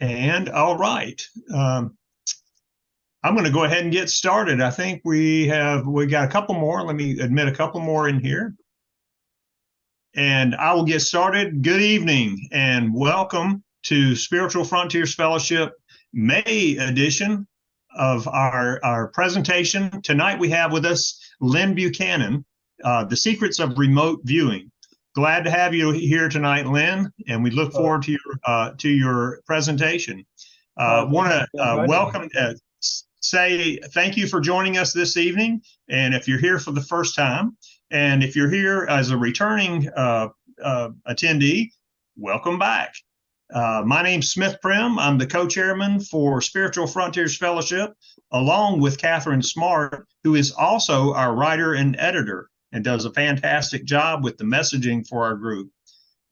And all right, I'm going to go ahead and get started. I think we got a couple more. Let me admit a couple more in here, and I will get started. Good evening, and welcome to Spiritual Frontiers Fellowship May edition of our presentation. Tonight we have with us Lyn Buchanan, The Secrets of Remote Viewing. Glad to have you here tonight, Lyn, and we look forward to your presentation. Want to welcome, say thank you for joining us this evening. And if you're here for the first time, and if you're here as a returning attendee, welcome back. My name's Smith Prim. I'm the co-chairman for Spiritual Frontiers Fellowship, along with Catherine Smart, who is also our writer and editor and does a fantastic job with the messaging for our group.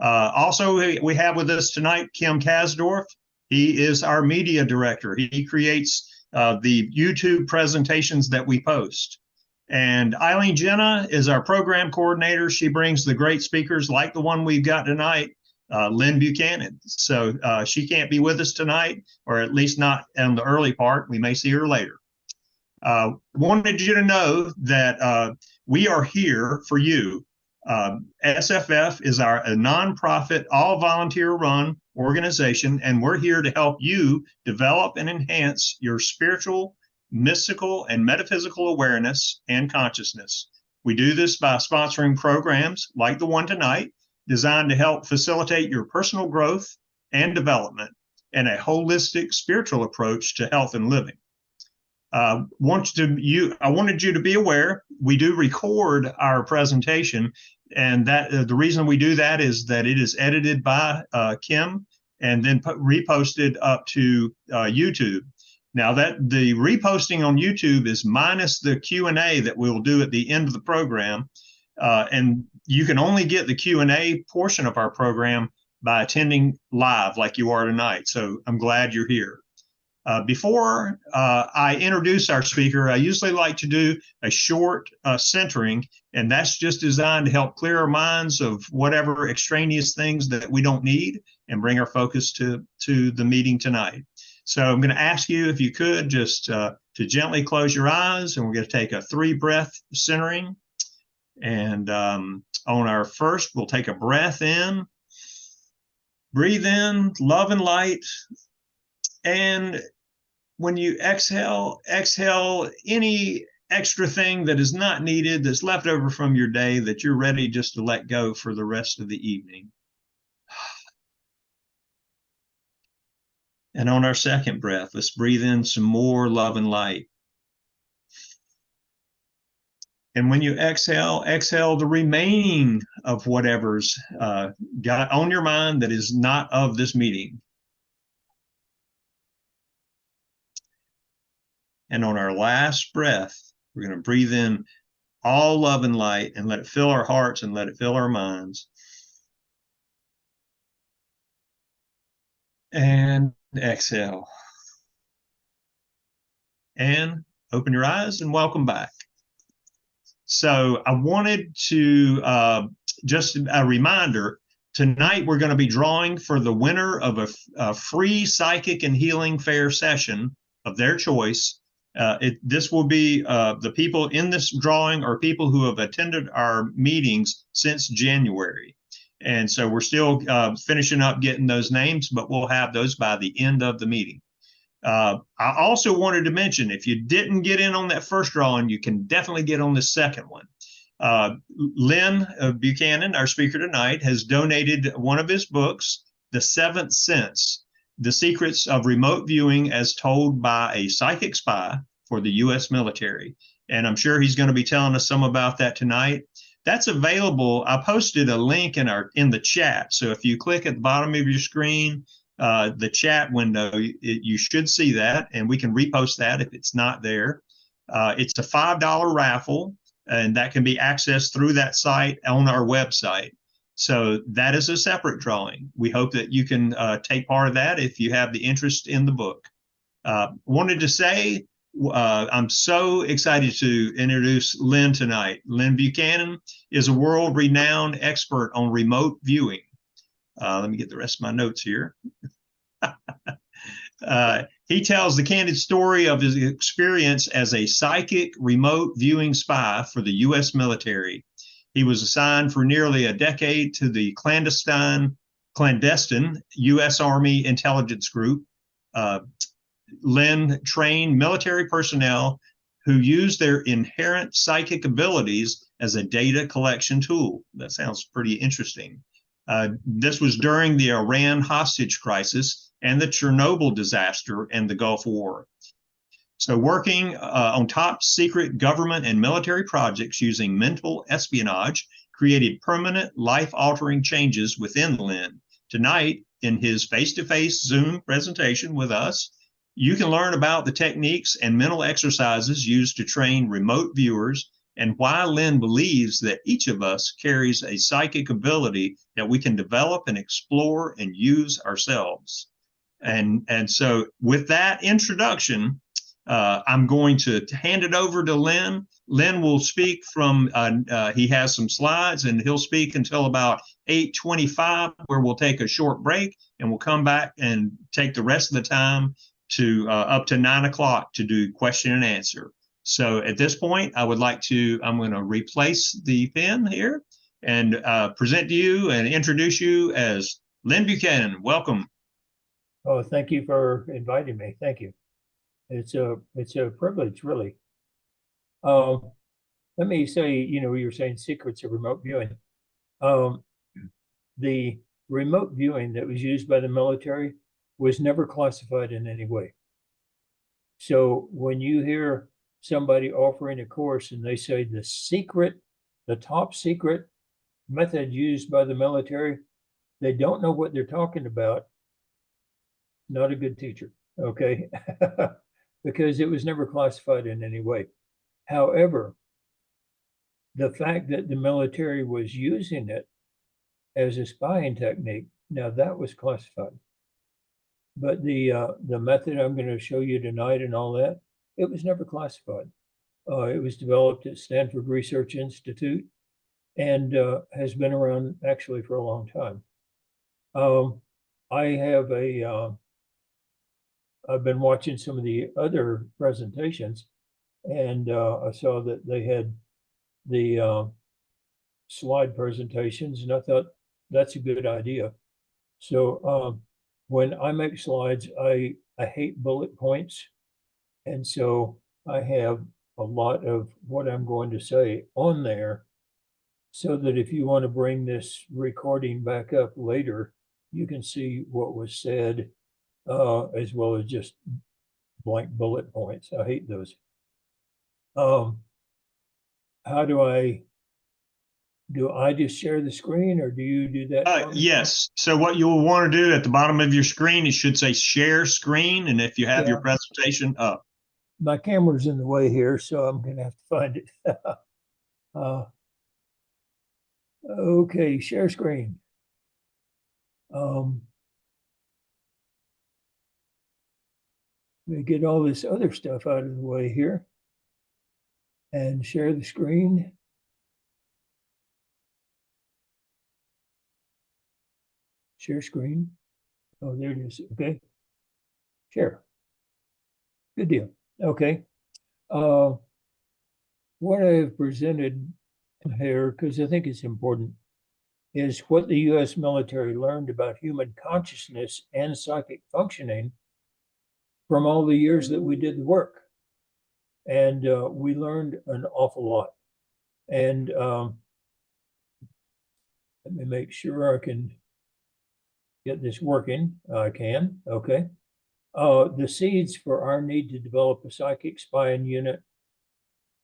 Also, we have with us tonight Kim Kasdorf. He is our media director. He creates the YouTube presentations that we post. And Eileen Jenna is our program coordinator. She brings the great speakers like the one we've got tonight, Lyn Buchanan. So she can't be with us tonight, or at least not in the early part. We may see her later. Wanted you to know that we are here for you. SFF is a nonprofit, all-volunteer-run organization, and we're here to help you develop and enhance your spiritual, mystical, and metaphysical awareness and consciousness. We do this by sponsoring programs like the one tonight, designed to help facilitate your personal growth and development and a holistic spiritual approach to health and living. I wanted you to be aware we do record our presentation, and that the reason we do that is that it is edited by Kim and then reposted up to YouTube. Now that the reposting on YouTube is minus the Q&A that we'll do at the end of the program, and you can only get the Q&A portion of our program by attending live like you are tonight. So I'm glad you're here. Before I introduce our speaker, I usually like to do a short centering, and that's just designed to help clear our minds of whatever extraneous things that we don't need and bring our focus to the meeting tonight. So I'm going to ask you, if you could, just to gently close your eyes, and we're going to take a 3-breath centering. And on our first, we'll take a breath in, breathe in love and light. And when you exhale any extra thing that is not needed, that's left over from your day, that you're ready just to let go for the rest of the evening. And on our second breath, let's breathe in some more love and light. And when you exhale the remaining of whatever's got on your mind that is not of this meeting. And on our last breath, we're going to breathe in all love and light and let it fill our hearts and let it fill our minds. And exhale. And open your eyes and welcome back. So I wanted to just a reminder, tonight we're going to be drawing for the winner of a free psychic and healing fair session of their choice. This will be the people in this drawing are people who have attended our meetings since January. And so we're still finishing up getting those names, but we'll have those by the end of the meeting. I also wanted to mention, if you didn't get in on that first drawing, you can definitely get on the second one. Lyn Buchanan, our speaker tonight, has donated one of his books, The Seventh Sense, The Secrets of Remote Viewing as Told by a Psychic Spy for the U.S. military. And I'm sure he's going to be telling us some about that tonight. That's available. I posted a link in the chat. So if you click at the bottom of your screen, the chat window, you should see that, and we can repost that if it's not there. It's a $5 raffle, and that can be accessed through that site on our website. So that is a separate drawing. We hope that you can take part of that if you have the interest in the book. Wanted to say I'm so excited to introduce Lyn tonight. Lyn Buchanan is a world-renowned expert on remote viewing. Let me get the rest of my notes here. He tells the candid story of his experience as a psychic remote viewing spy for the U.S. military. He was assigned for nearly a decade to the clandestine U.S. Army intelligence group. Lyn trained military personnel who use their inherent psychic abilities as a data collection tool. That sounds pretty interesting. This was during the Iran hostage crisis and the Chernobyl disaster and the Gulf War. So, working on top secret government and military projects using mental espionage created permanent life altering changes within Lyn. Tonight, in his face to face Zoom presentation with us, you can learn about the techniques and mental exercises used to train remote viewers and why Lyn believes that each of us carries a psychic ability that we can develop and explore and use ourselves. And so with that introduction, I'm going to hand it over to Lyn. Lyn will speak from, he has some slides and he'll speak until about 8:25, where we'll take a short break and we'll come back and take the rest of the time to up to 9 o'clock to do question and answer. So at this point, I'm going to replace the pen here and present to you and introduce you as Lyn Buchanan. Welcome. Oh, thank you for inviting me. Thank you. It's a privilege, really. Let me say, you were saying secrets of remote viewing. The remote viewing that was used by the military was never classified in any way. So when you hear somebody offering a course and they say the top secret method used by the military, they don't know what they're talking about. Not a good teacher, okay? Because it was never classified in any way. However, the fact that the military was using it as a spying technique, now that was classified. But the method I'm going to show you tonight and all that, it was never classified. It was developed at Stanford Research Institute and has been around actually for a long time. I've been watching some of the other presentations, and I saw that they had the slide presentations, and I thought that's a good idea. So when I make slides, I hate bullet points, and so I have a lot of what I'm going to say on there, so that if you want to bring this recording back up later, you can see what was said, as well as just blank bullet points. I hate those. How do I just share the screen, or do you do that? Yes. So what you'll want to do at the bottom of your screen, it should say share screen. And if you have your presentation up. My camera's in the way here, so I'm going to have to find it. Okay, share screen. Let me get all this other stuff out of the way here and share the screen. Share screen. Oh, there it is. Okay. Share. Good deal. Okay. What I have presented here, because I think it's important, is what the U.S. military learned about human consciousness and psychic functioning from all the years that we did the work. And we learned an awful lot. And let me make sure I can get this working. I can. Okay. The seeds for our need to develop a psychic spying unit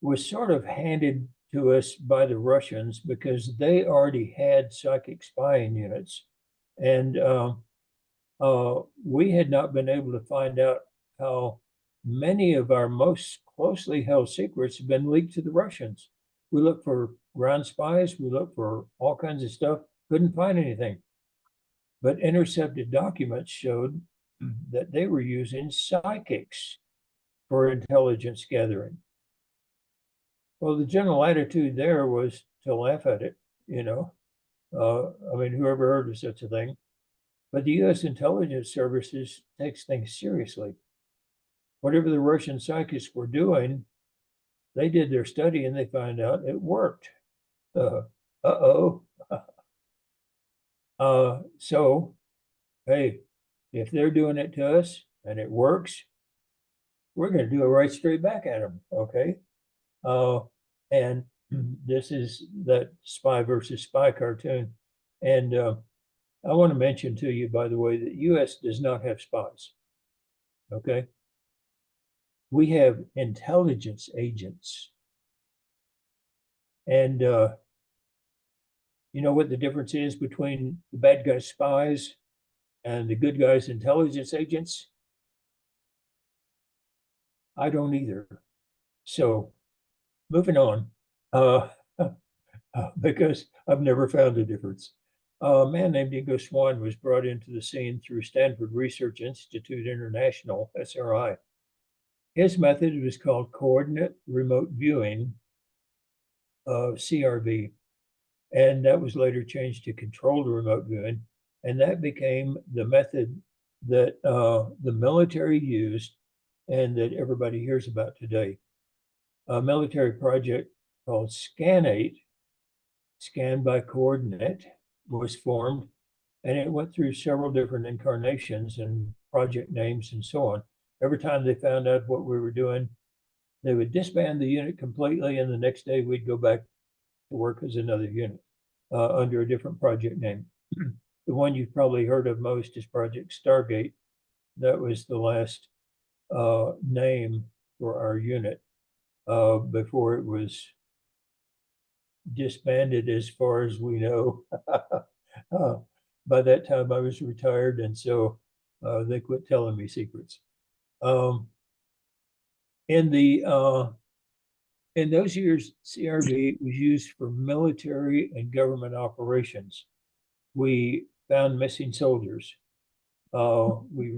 was sort of handed to us by the Russians, because they already had psychic spying units. And we had not been able to find out how many of our most closely held secrets have been leaked to the Russians. We looked for ground spies, we looked for all kinds of stuff, couldn't find anything. But intercepted documents showed that they were using psychics for intelligence gathering. Well, the general attitude there was to laugh at it, I mean, whoever heard of such a thing? But the U.S. intelligence services takes things seriously. Whatever the Russian scientists were doing, they did their study and they found out it worked. Uh-oh. So, hey, if they're doing it to us and it works, we're going to do it right straight back at them, okay? And this is that spy versus spy cartoon. And I want to mention to you, by the way, that U.S. does not have spies, okay? We have intelligence agents. And you know what the difference is between the bad guys' spies and the good guys' intelligence agents? I don't either. So moving on, because I've never found a difference. A man named Ingo Swann was brought into the scene through Stanford Research Institute International, SRI. His method was called Coordinate Remote Viewing, CRV, and that was later changed to Controlled Remote Viewing, and that became the method that the military used and that everybody hears about today. A military project called SCAN-8, Scan by Coordinate, was formed, and it went through several different incarnations and project names and so on. Every time they found out what we were doing, they would disband the unit completely, and the next day we'd go back to work as another unit under a different project name. The one you've probably heard of most is Project Stargate. That was the last name for our unit before it was disbanded, as far as we know. By that time, I was retired, and so they quit telling me secrets. In those years, CRV was used for military and government operations. We found missing soldiers. We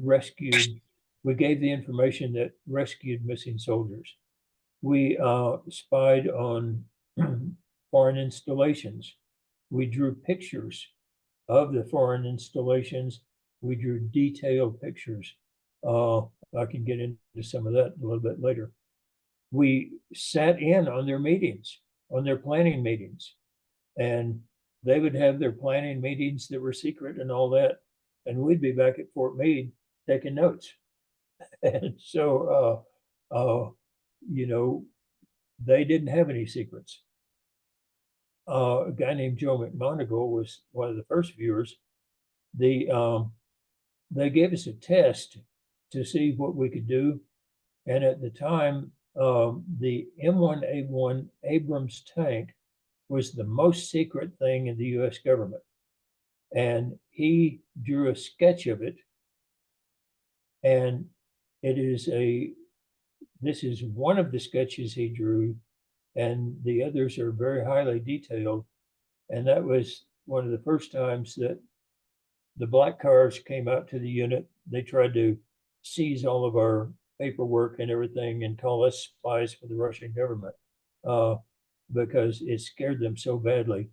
gave the information that rescued missing soldiers. We spied on foreign installations. We drew pictures of the foreign installations. We drew detailed pictures. I can get into some of that a little bit later. We sat in on their meetings, on their planning meetings, and they would have their planning meetings that were secret and all that, and we'd be back at Fort Meade taking notes. And so, you know, they didn't have any secrets. A guy named Joe McMoneagle was one of the first viewers. They gave us a test to see what we could do, and at the time, the M1A1 Abrams tank was the most secret thing in the U.S. government, and he drew a sketch of it, and this is one of the sketches he drew, and the others are very highly detailed. And that was one of the first times that the black cars came out to the unit. They tried to seize all of our paperwork and everything and call us spies for the Russian government because it scared them so badly.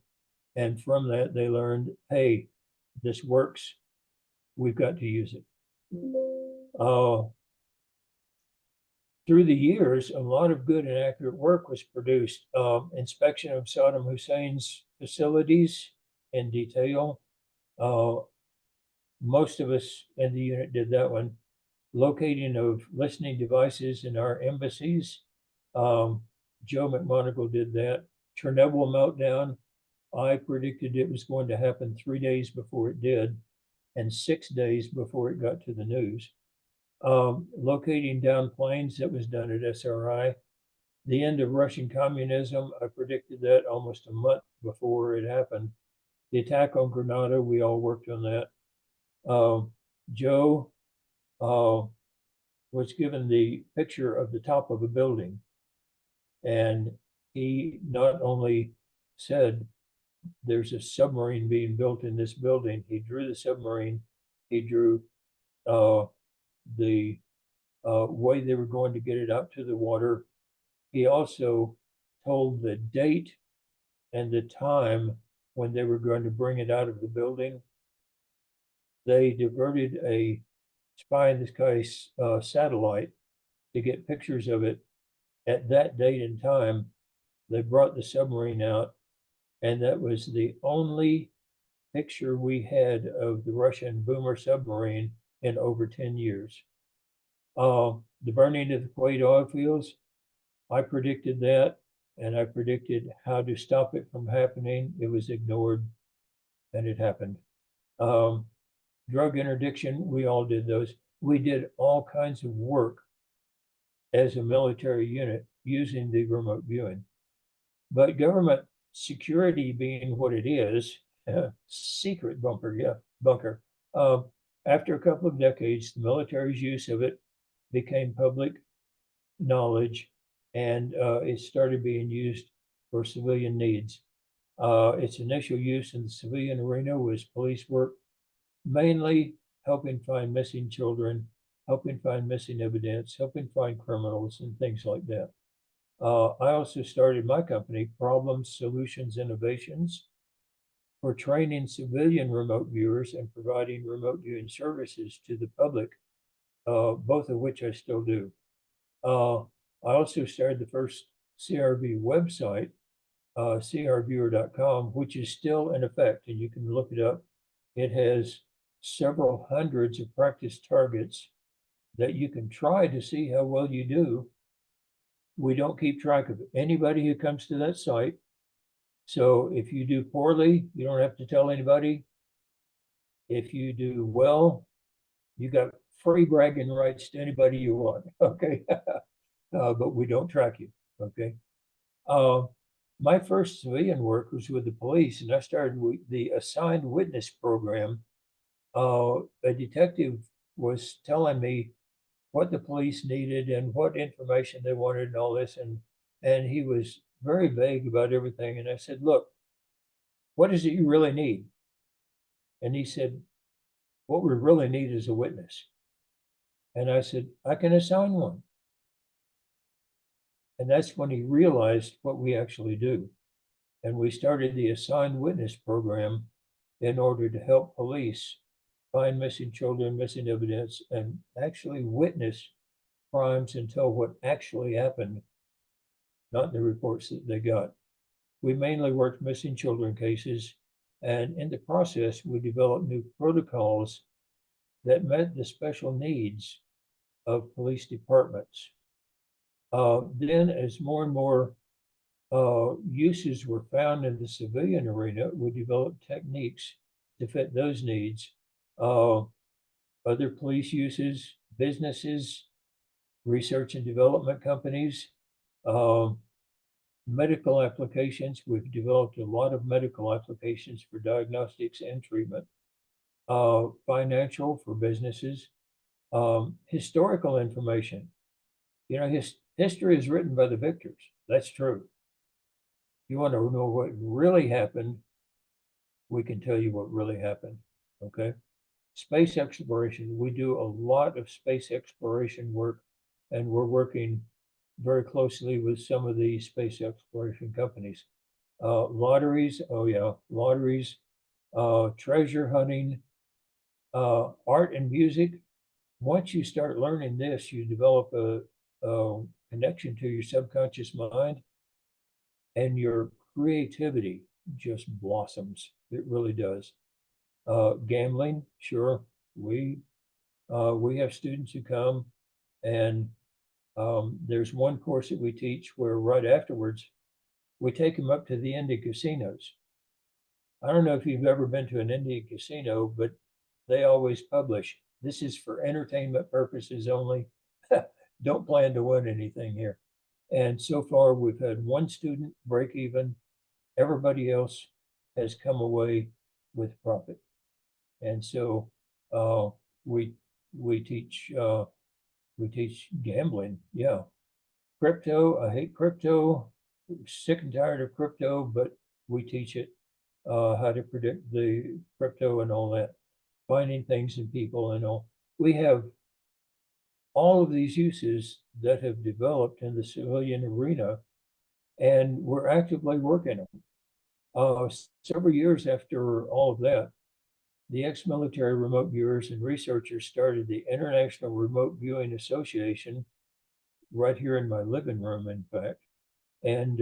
And from that, they learned, hey, this works. We've got to use it. Through the years, a lot of good and accurate work was produced. Inspection of Saddam Hussein's facilities in detail. Most of us in the unit did that one. Locating of listening devices in our embassies. Joe McMoneagle did that. Chernobyl meltdown. I predicted it was going to happen 3 days before it did, and 6 days before it got to the news. Locating down planes, that was done at SRI. The end of Russian communism, I predicted that almost a month before it happened. The attack on Grenada, we all worked on that. Joe was given the picture of the top of a building, and he not only said there's a submarine being built in this building, he drew the submarine, he drew the way they were going to get it out to the water. He also told the date and the time when they were going to bring it out of the building. they diverted a spy in the sky satellite to get pictures of it at that date and time. They brought the submarine out, and that was the only picture we had of the Russian boomer submarine in over 10 years. The burning of the Kuwait oil fields, I predicted that, and I predicted how to stop it from happening. It was ignored, and it happened. Drug interdiction, we all did those. We did all kinds of work as a military unit using the remote viewing. But government security being what it is, secret bunker. After a couple of decades, the military's use of it became public knowledge, and it started being used for civilian needs. Its initial use in the civilian arena was police work, mainly helping find missing children, helping find missing evidence, helping find criminals, and things like that. I also started my company, Problems, Solutions, Innovations, for training civilian remote viewers and providing remote viewing services to the public, both of which I still do. I also started the first CRV website, crviewer.com, which is still in effect, and you can look it up. It has several hundreds of practice targets that you can try to see how well you do. We don't keep track of anybody who comes to that site. So if you do poorly, you don't have to tell anybody. If you do well, you got free bragging rights to anybody you want, okay? But we don't track you, okay? My first civilian work was with the police, and I started with the assigned witness program. A detective was telling me what the police needed and what information they wanted and all this, and he was very vague about everything. And I said, look, what is it you really need? And he said, what we really need is a witness. And I said, I can assign one. And that's when he realized what we actually do. And we started the assigned witness program in order to help police find missing children, missing evidence, and actually witness crimes and tell what actually happened, not the reports that they got. We mainly worked missing children cases, and in the process, we developed new protocols that met the special needs of police departments. Then, as more and more uses were found in the civilian arena, we developed techniques to fit those needs. Other police uses, businesses, research and development companies, medical applications. We've developed a lot of medical applications for diagnostics and treatment, financial for businesses, historical information. You know, history is written by the victors. That's true. You want to know what really happened, we can tell you what really happened, okay? Space exploration, we do a lot of space exploration work, and we're working very closely with some of the space exploration companies. Lotteries, oh yeah, lotteries, treasure hunting, art and music. Once you start learning this, you develop a connection to your subconscious mind, and your creativity just blossoms. It really does. Gambling, sure. We have students who come, and there's one course that we teach where right afterwards, we take them up to the Indian casinos. I don't know if you've ever been to an Indian casino, but they always publish, this is for entertainment purposes only. Don't plan to win anything here. And so far, we've had one student break even. Everybody else has come away with profit. And so we teach gambling. Yeah, crypto. I hate crypto. Sick and tired of crypto, but we teach it how to predict the crypto and all that, finding things in people and all. We have all of these uses that have developed in the civilian arena, and we're actively working them. Several years after all of that, the ex-military remote viewers and researchers started the International Remote Viewing Association right here in my living room, in fact. And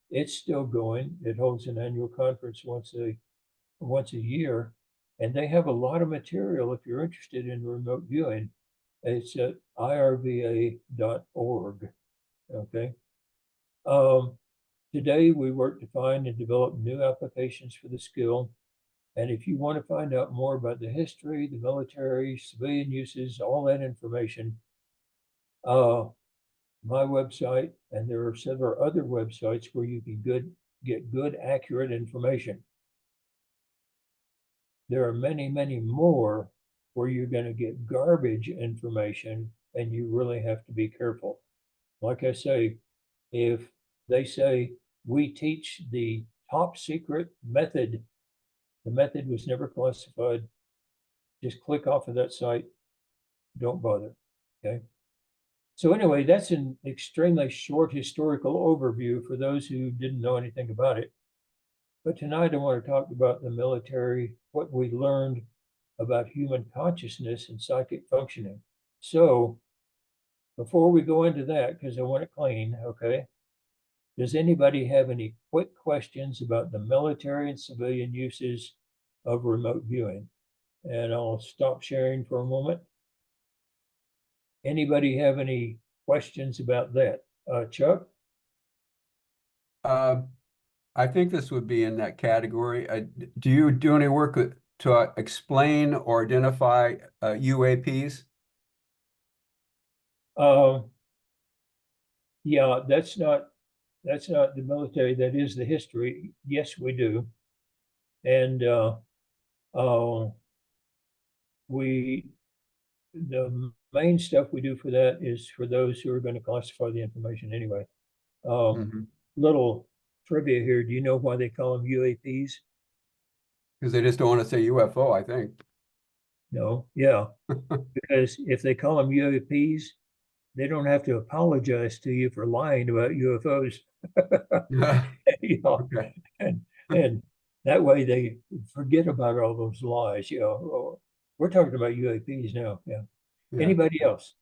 it's still going. It holds an annual conference once a year, and they have a lot of material if you're interested in remote viewing. It's at irva.org. Okay. Today we work to find and develop new applications for the skill. And if you want to find out more about the history, the military, civilian uses, all that information, my website, and there are several other websites where you can get good, accurate information. There are many, many more where you're going to get garbage information, and you really have to be careful. Like I say, if they say we teach the top secret method, the method was never classified, just click off of that site, don't bother, okay? So anyway, that's an extremely short historical overview for those who didn't know anything about it. But tonight I want to talk about the military, what we learned about human consciousness and psychic functioning. So before we go into that, because I want it clean, okay, does anybody have any quick questions about the military and civilian uses of remote viewing? And I'll stop sharing for a moment. Anybody have any questions about that? Chuck? I think this would be in that category. Do you do any work to explain or identify UAPs? Yeah, that's not the military. That is the history. Yes, we do. And the main stuff we do for that is for those who are going to classify the information anyway. Little trivia here. Do you know why they call them UAPs? Because they just don't want to say UFO, I think. No, yeah. Because if they call them UAPs, they don't have to apologize to you for lying about UFOs. You know, Okay. and that way they forget about all those lies. You know, we're talking about UAPs now. Yeah. Yeah. Anybody else?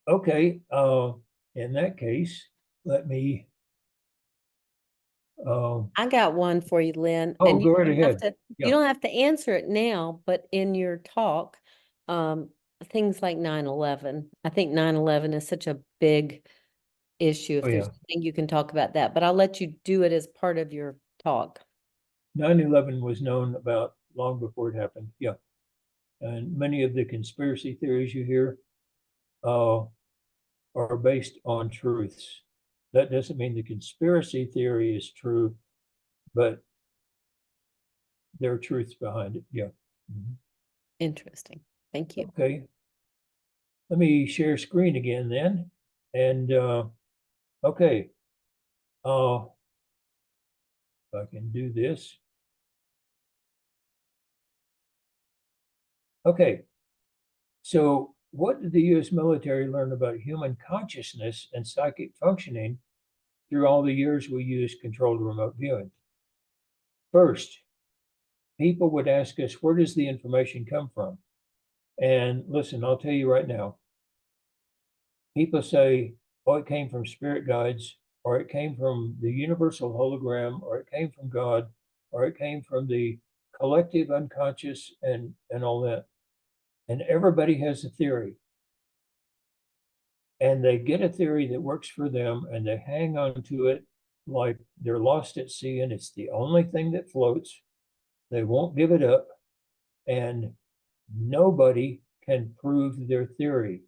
Okay. In that case, let me. I got one for you, Lynn. Oh, and you go right don't have ahead. to, Yeah. you don't have to answer it now, but in your talk, things like 9/11. I think 9/11 is such a big issue. If Oh, there's yeah. anything you can talk about that, but I'll let you do it as part of your talk. 9/11 was known about long before it happened. Yeah. And many of the conspiracy theories you hear are based on truths. That doesn't mean the conspiracy theory is true, but there are truths behind it. Yeah. Interesting. Thank you. Okay. Let me share screen again then. And okay. If I can do this. Okay. So what did the US military learn about human consciousness and psychic functioning through all the years we used controlled remote viewing? First, people would ask us, where does the information come from? And listen, I'll tell you right now, people say, oh, it came from spirit guides, or it came from the universal hologram, or it came from God, or it came from the collective unconscious and all that. And everybody has a theory. And they get a theory that works for them and they hang on to it like they're lost at sea and it's the only thing that floats. They won't give it up. And nobody can prove their theory.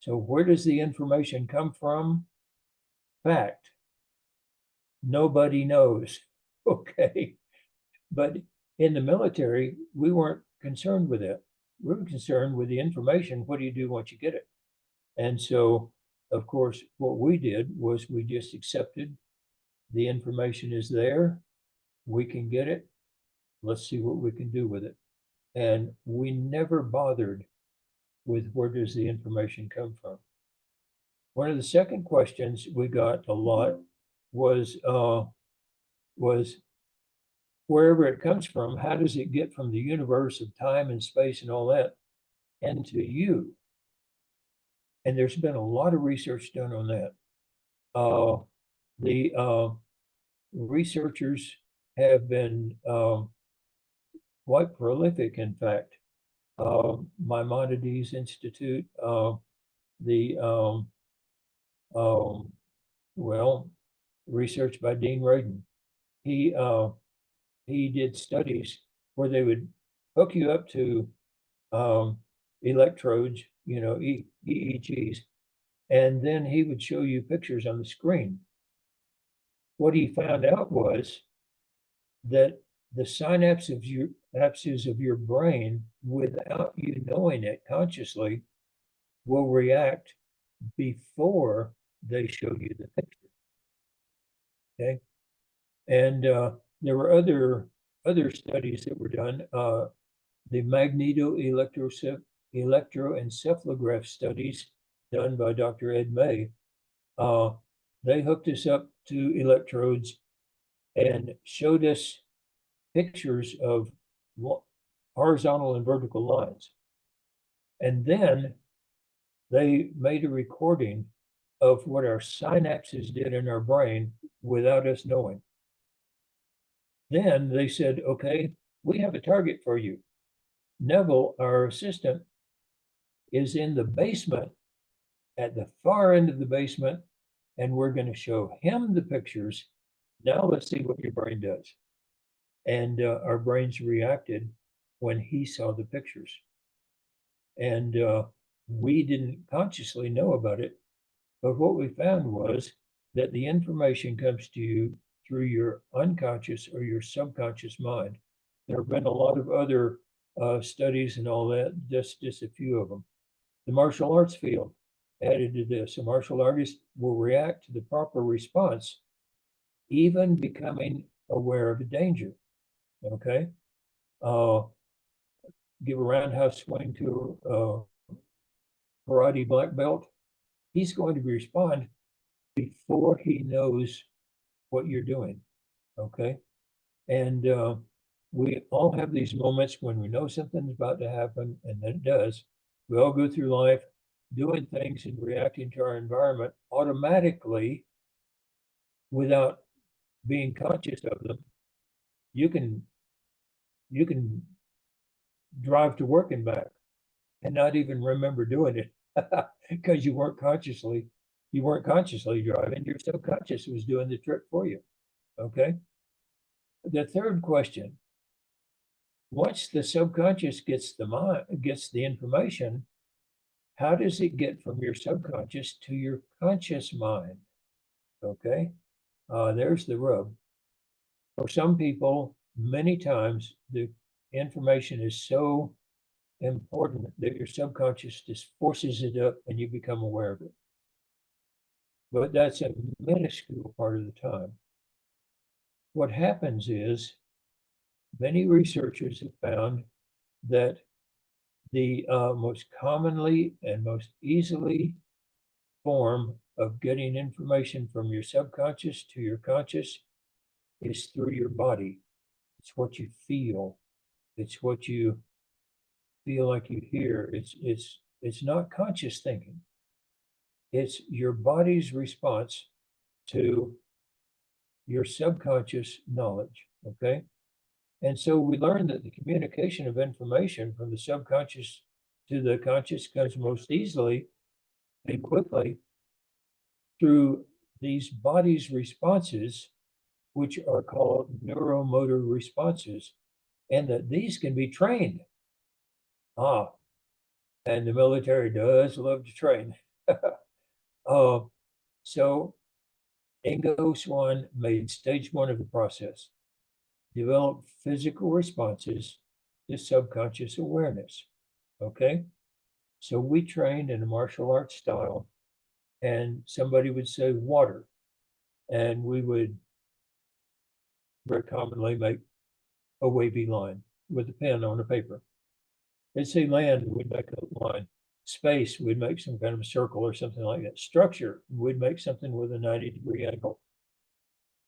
So where does the information come from? Fact. Nobody knows. Okay. But in the military, we weren't concerned with it. We were concerned with the information. What do you do once you get it? And so, of course, what we did was we just accepted the information is there. We can get it. Let's see what we can do with it. And we never bothered with where does the information come from. One of the second questions we got a lot was wherever it comes from, how does it get from the universe of time and space and all that into you? And there's been a lot of research done on that. The researchers have been quite prolific, in fact. Maimonides Institute, well, research by Dean Radin. He did studies where they would hook you up to electrodes, you know, EEGs, and then he would show you pictures on the screen. What he found out was that the synapses of your brain, without you knowing it consciously, will react before they show you the picture. Okay, and there were other studies that were done. The electroencephalograph studies done by Dr. Ed May. They hooked us up to electrodes and showed us pictures of horizontal and vertical lines. And then they made a recording of what our synapses did in our brain without us knowing. Then they said, okay, we have a target for you. Neville, our assistant, is in the basement, at the far end of the basement, and we're going to show him the pictures. Now let's see what your brain does. And our brains reacted when he saw the pictures. And we didn't consciously know about it, but what we found was that the information comes to you through your unconscious or your subconscious mind. There have been a lot of other studies and all that, just a few of them. The martial arts field added to this. A martial artist will react to the proper response, even becoming aware of a danger. Okay? Give a roundhouse swing to a karate black belt. He's going to respond before he knows what you're doing. Okay? And we all have these moments when we know something's about to happen, and then it does. We all go through life doing things and reacting to our environment automatically without being conscious of them. You can drive to work and back and not even remember doing it because you weren't consciously driving. Your subconscious was doing the trick for you. Okay. The third question: once the subconscious gets the information, how does it get from your subconscious to your conscious mind? Okay, there's the rub. For some people, many times the information is so important that your subconscious just forces it up and you become aware of it. But that's a minuscule part of the time. What happens is many researchers have found that the most commonly and most easily form of getting information from your subconscious to your conscious is through your body. It's what you feel. It's what you feel like you hear. It's not conscious thinking. It's your body's response to your subconscious knowledge. Okay. And so we learned that the communication of information from the subconscious to the conscious comes most easily and quickly through these body's responses, which are called neuromotor responses, and that these can be trained. And the military does love to train. So Ingo Swann made stage one of the process. Develop physical responses to subconscious awareness. Okay, so we trained in a martial arts style, and somebody would say water, and we would very commonly make a wavy line with a pen on a paper. They'd say land, we'd make a line. Space, we'd make some kind of a circle or something like that. Structure, we'd make something with a 90-degree angle.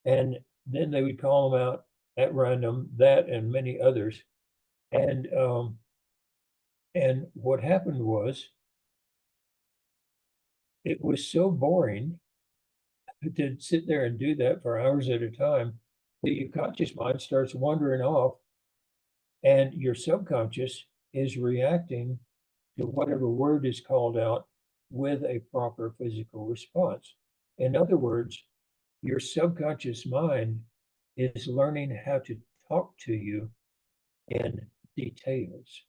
And then they would call them out, at random, that and many others. And what happened was, it was so boring to sit there and do that for hours at a time that your conscious mind starts wandering off, and your subconscious is reacting to whatever word is called out with a proper physical response. In other words, your subconscious mind is learning how to talk to you in details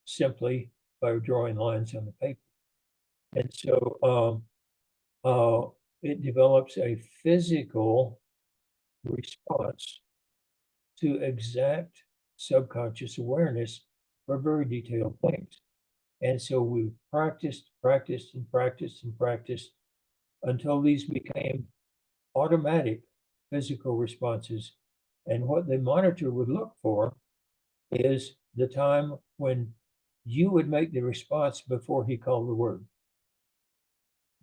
simply by drawing lines on the paper. And so it develops a physical response to exact subconscious awareness for very detailed things. And so we practiced until these became automatic physical responses. And what the monitor would look for is the time when you would make the response before he called the word.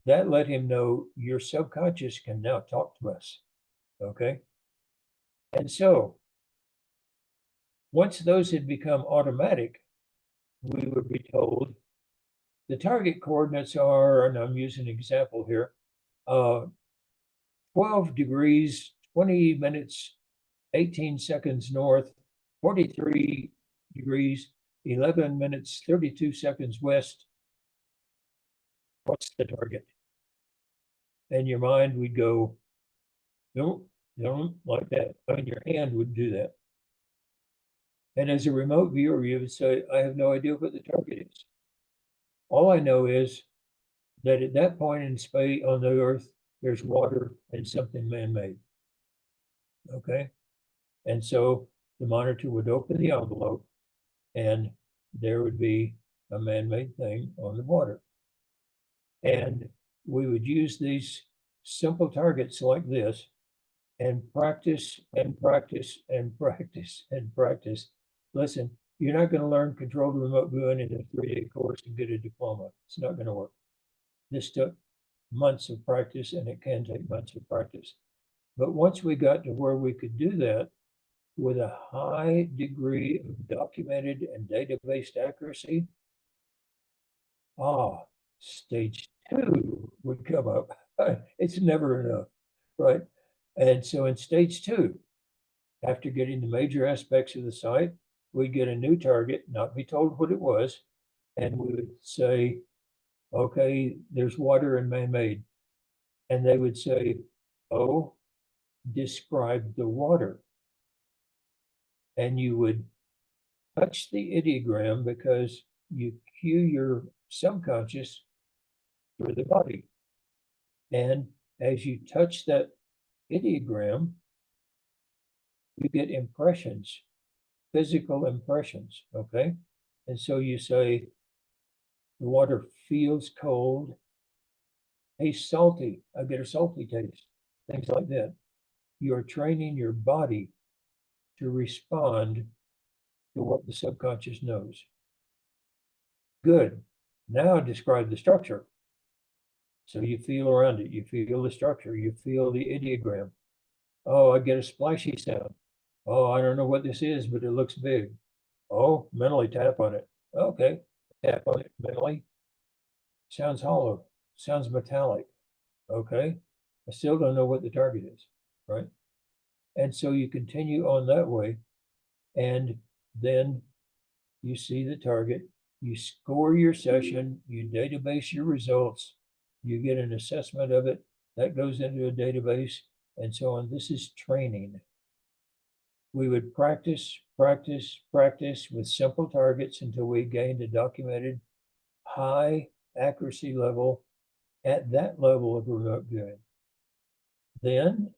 That let him know your subconscious can now talk to us. Okay. And so once those had become automatic, we would be told the target coordinates are, and I'm using an example here, 12 degrees, 20 minutes, 18 seconds north, 43 degrees, 11 minutes, 32 seconds west. What's the target? And your mind would go, no, like that. I mean, your hand would do that. And as a remote viewer, you would say, I have no idea what the target is. All I know is that at that point in space on the Earth, there's water and something man-made. Okay. And so the monitor would open the envelope and there would be a man-made thing on the water. And we would use these simple targets like this and practice and practice and practice and practice. Listen, you're not going to learn controlled remote viewing in a 3-day course and get a diploma. It's not going to work. This took months of practice, and it can take months of practice. But once we got to where we could do that with a high degree of documented and data-based accuracy, stage 2 would come up. It's never enough, right? And so in stage 2, after getting the major aspects of the site, we'd get a new target, not be told what it was, and we would say, okay, there's water and man-made. And they would say, oh, describe the water. And you would touch the ideogram because you cue your subconscious through the body. And as you touch that ideogram, you get impressions, physical impressions, okay? And so you say, the water feels cold, tastes salty, I get a salty taste, things like that. You're training your body to respond to what the subconscious knows. Good. Now describe the structure. So you feel around it, you feel the structure, you feel the ideogram. Oh, I get a splashy sound. Oh, I don't know what this is, but it looks big. Oh, mentally tap on it. Okay, tap on it mentally. Sounds hollow, sounds metallic. Okay, I still don't know what the target is, right? And so you continue on that way, and then you see the target, you score your session, you database your results, you get an assessment of it, that goes into a database, and so on. This is training. We would practice with simple targets until we gained a documented high accuracy level at that level of remote viewing. Then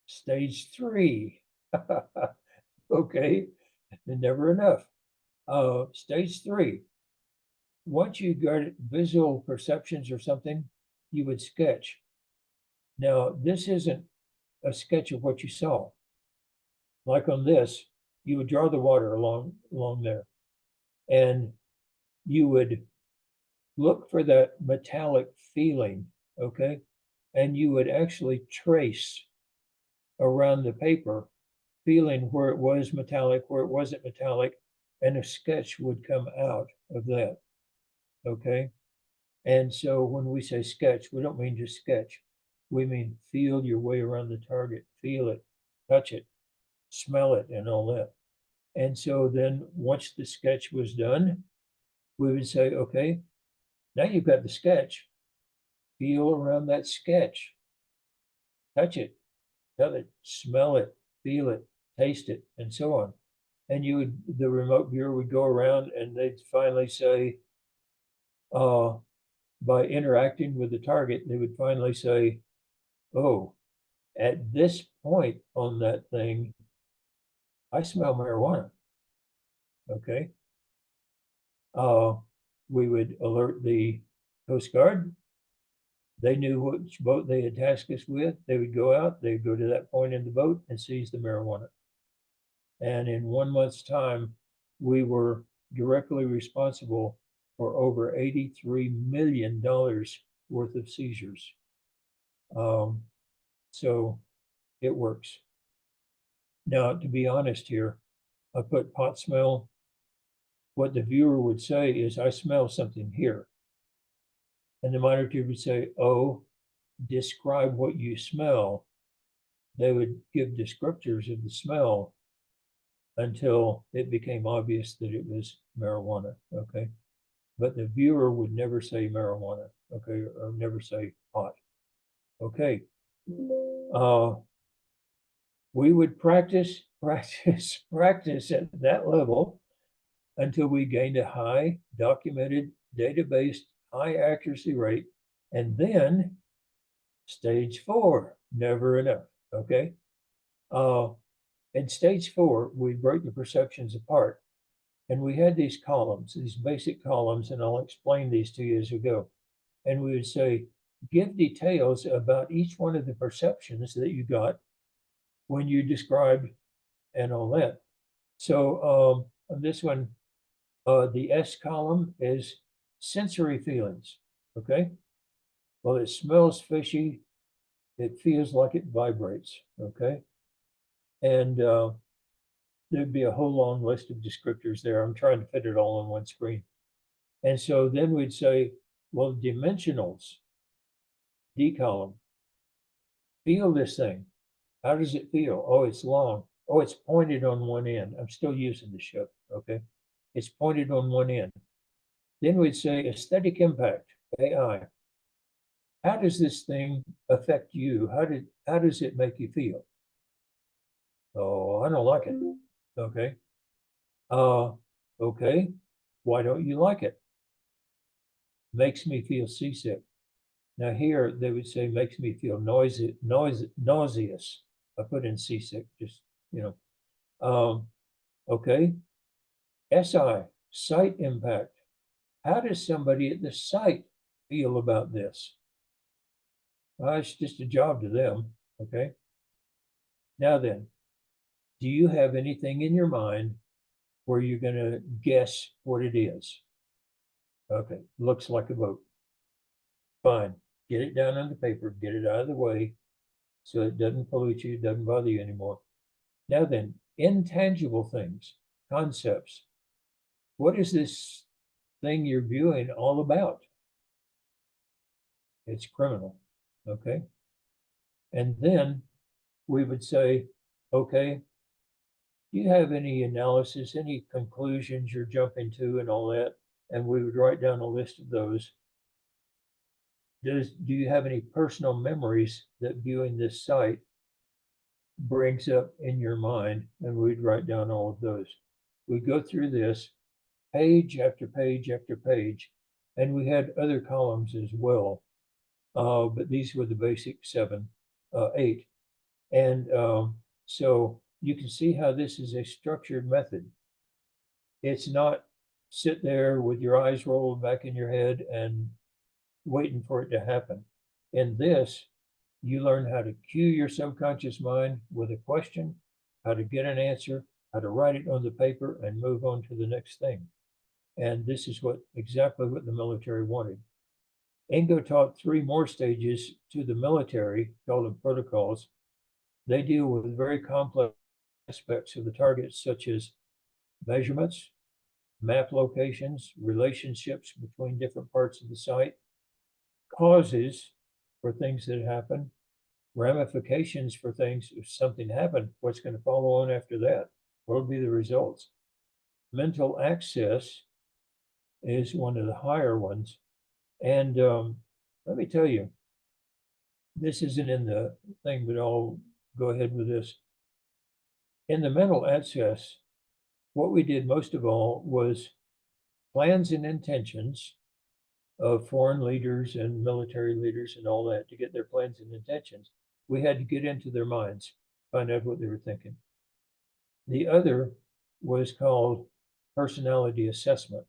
stage 3. Okay, never enough. Stage 3. Once you got visual perceptions or something, you would sketch. Now, this isn't a sketch of what you saw. Like on this, you would draw the water along there, and you would look for that metallic feeling, okay? And you would actually trace around the paper feeling where it was metallic, where it wasn't metallic, and a sketch would come out of that. Okay. And so when we say sketch, we don't mean just sketch. We mean feel your way around the target, feel it, touch it, smell it, and all that. And so then once the sketch was done, we would say, okay, now you've got the sketch. Feel around that sketch, touch it, feel it, smell it, feel it, taste it, and so on. And the remote viewer would go around and they'd finally say, by interacting with the target, they would finally say, oh, at this point on that thing, I smell marijuana. Okay. We would alert the Coast Guard. They knew which boat they had tasked us with. They would go out, they'd go to that point in the boat and seize the marijuana. And in 1 month's time, we were directly responsible for over $83 million worth of seizures. So it works. Now, to be honest here, I put pot smell. What the viewer would say is, I smell something here. And the monitor would say, oh, describe what you smell. They would give descriptors of the smell until it became obvious that it was marijuana, okay? But the viewer would never say marijuana, okay, or never say pot, okay? We would practice at that level until we gained a high documented database, high accuracy rate, and then stage 4, never enough, okay? In stage 4, we break the perceptions apart. And we had these columns, these basic columns, and I'll explain these to you as we go. And we would say, give details about each one of the perceptions that you got when you described and all that. So on this one, the S column is sensory feelings, okay? Well, it smells fishy. It feels like it vibrates, okay? And there'd be a whole long list of descriptors there. I'm trying to fit it all on one screen. And so then we'd say, well, dimensionals, D column, feel this thing. How does it feel? Oh, it's long. Oh, it's pointed on one end. I'm still using the ship, okay? It's pointed on one end. Then we'd say aesthetic impact, AI. How does this thing affect you? How does it make you feel? Oh, I don't like it. Okay. Okay. Why don't you like it? Makes me feel seasick. Now here they would say makes me feel nauseous. I put in seasick, just, you know. Okay. SI, sight impact. How does somebody at the site feel about this? It's just a job to them, okay? Now then, do you have anything in your mind where you're gonna guess what it is? Okay, looks like a boat. Fine, get it down on the paper, get it out of the way so it doesn't pollute you, doesn't bother you anymore. Now then, intangible things, concepts. What is this thing you're viewing all about? It's criminal, okay? And then we would say, okay, do you have any analysis, any conclusions you're jumping to and all that? And we would write down a list of those. Do you have any personal memories that viewing this site brings up in your mind? And we'd write down all of those. We'd go through this page after page after page, and we had other columns as well. But these were the basic 8. And so you can see how this is a structured method. It's not sit there with your eyes rolled back in your head and waiting for it to happen. In this, you learn how to cue your subconscious mind with a question, how to get an answer, how to write it on the paper and move on to the next thing. And this is exactly what the military wanted. Ingo taught 3 more stages to the military, called them protocols. They deal with very complex aspects of the target, such as measurements, map locations, relationships between different parts of the site, causes for things that happen, ramifications for things. If something happened, what's going to follow on after that? What will be the results? Mental access is one of the higher ones. And let me tell you, this isn't in the thing, but I'll go ahead with this. In the mental access, what we did most of all was plans and intentions of foreign leaders and military leaders and all that. To get their plans and intentions, we had to get into their minds, find out what they were thinking. The other was called personality assessment,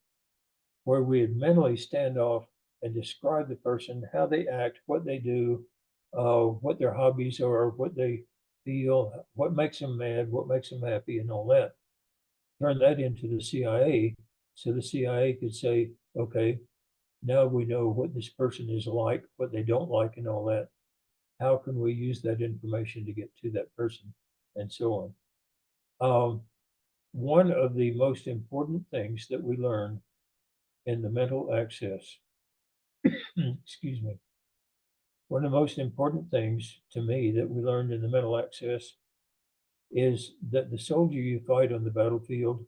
where we would mentally stand off and describe the person, how they act, what they do, what their hobbies are, what they feel, what makes them mad, what makes them happy, and all that. Turn that into the CIA, so the CIA could say, okay, now we know what this person is like, what they don't like, and all that. How can we use that information to get to that person, and so on. One of the most important things that we learn in the mental access, excuse me, one of the most important things to me that we learned in the mental access is that the soldier you fight on the battlefield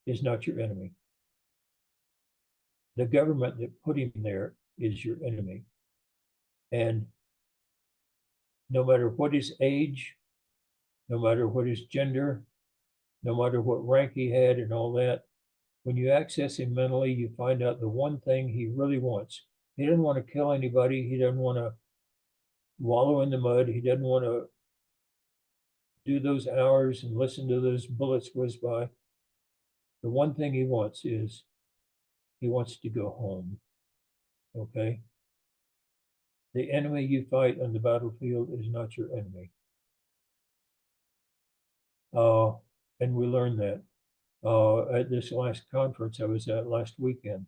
is not your enemy. The government that put him there is your enemy. And no matter what his age, no matter what his gender, no matter what rank he had and all that, when you access him mentally, you find out the one thing he really wants. He doesn't want to kill anybody. He doesn't want to wallow in the mud. He doesn't want to do those hours and listen to those bullets whiz by. The one thing he wants is he wants to go home. Okay? The enemy you fight on the battlefield is not your enemy. And we learned that at this last conference I was at last weekend.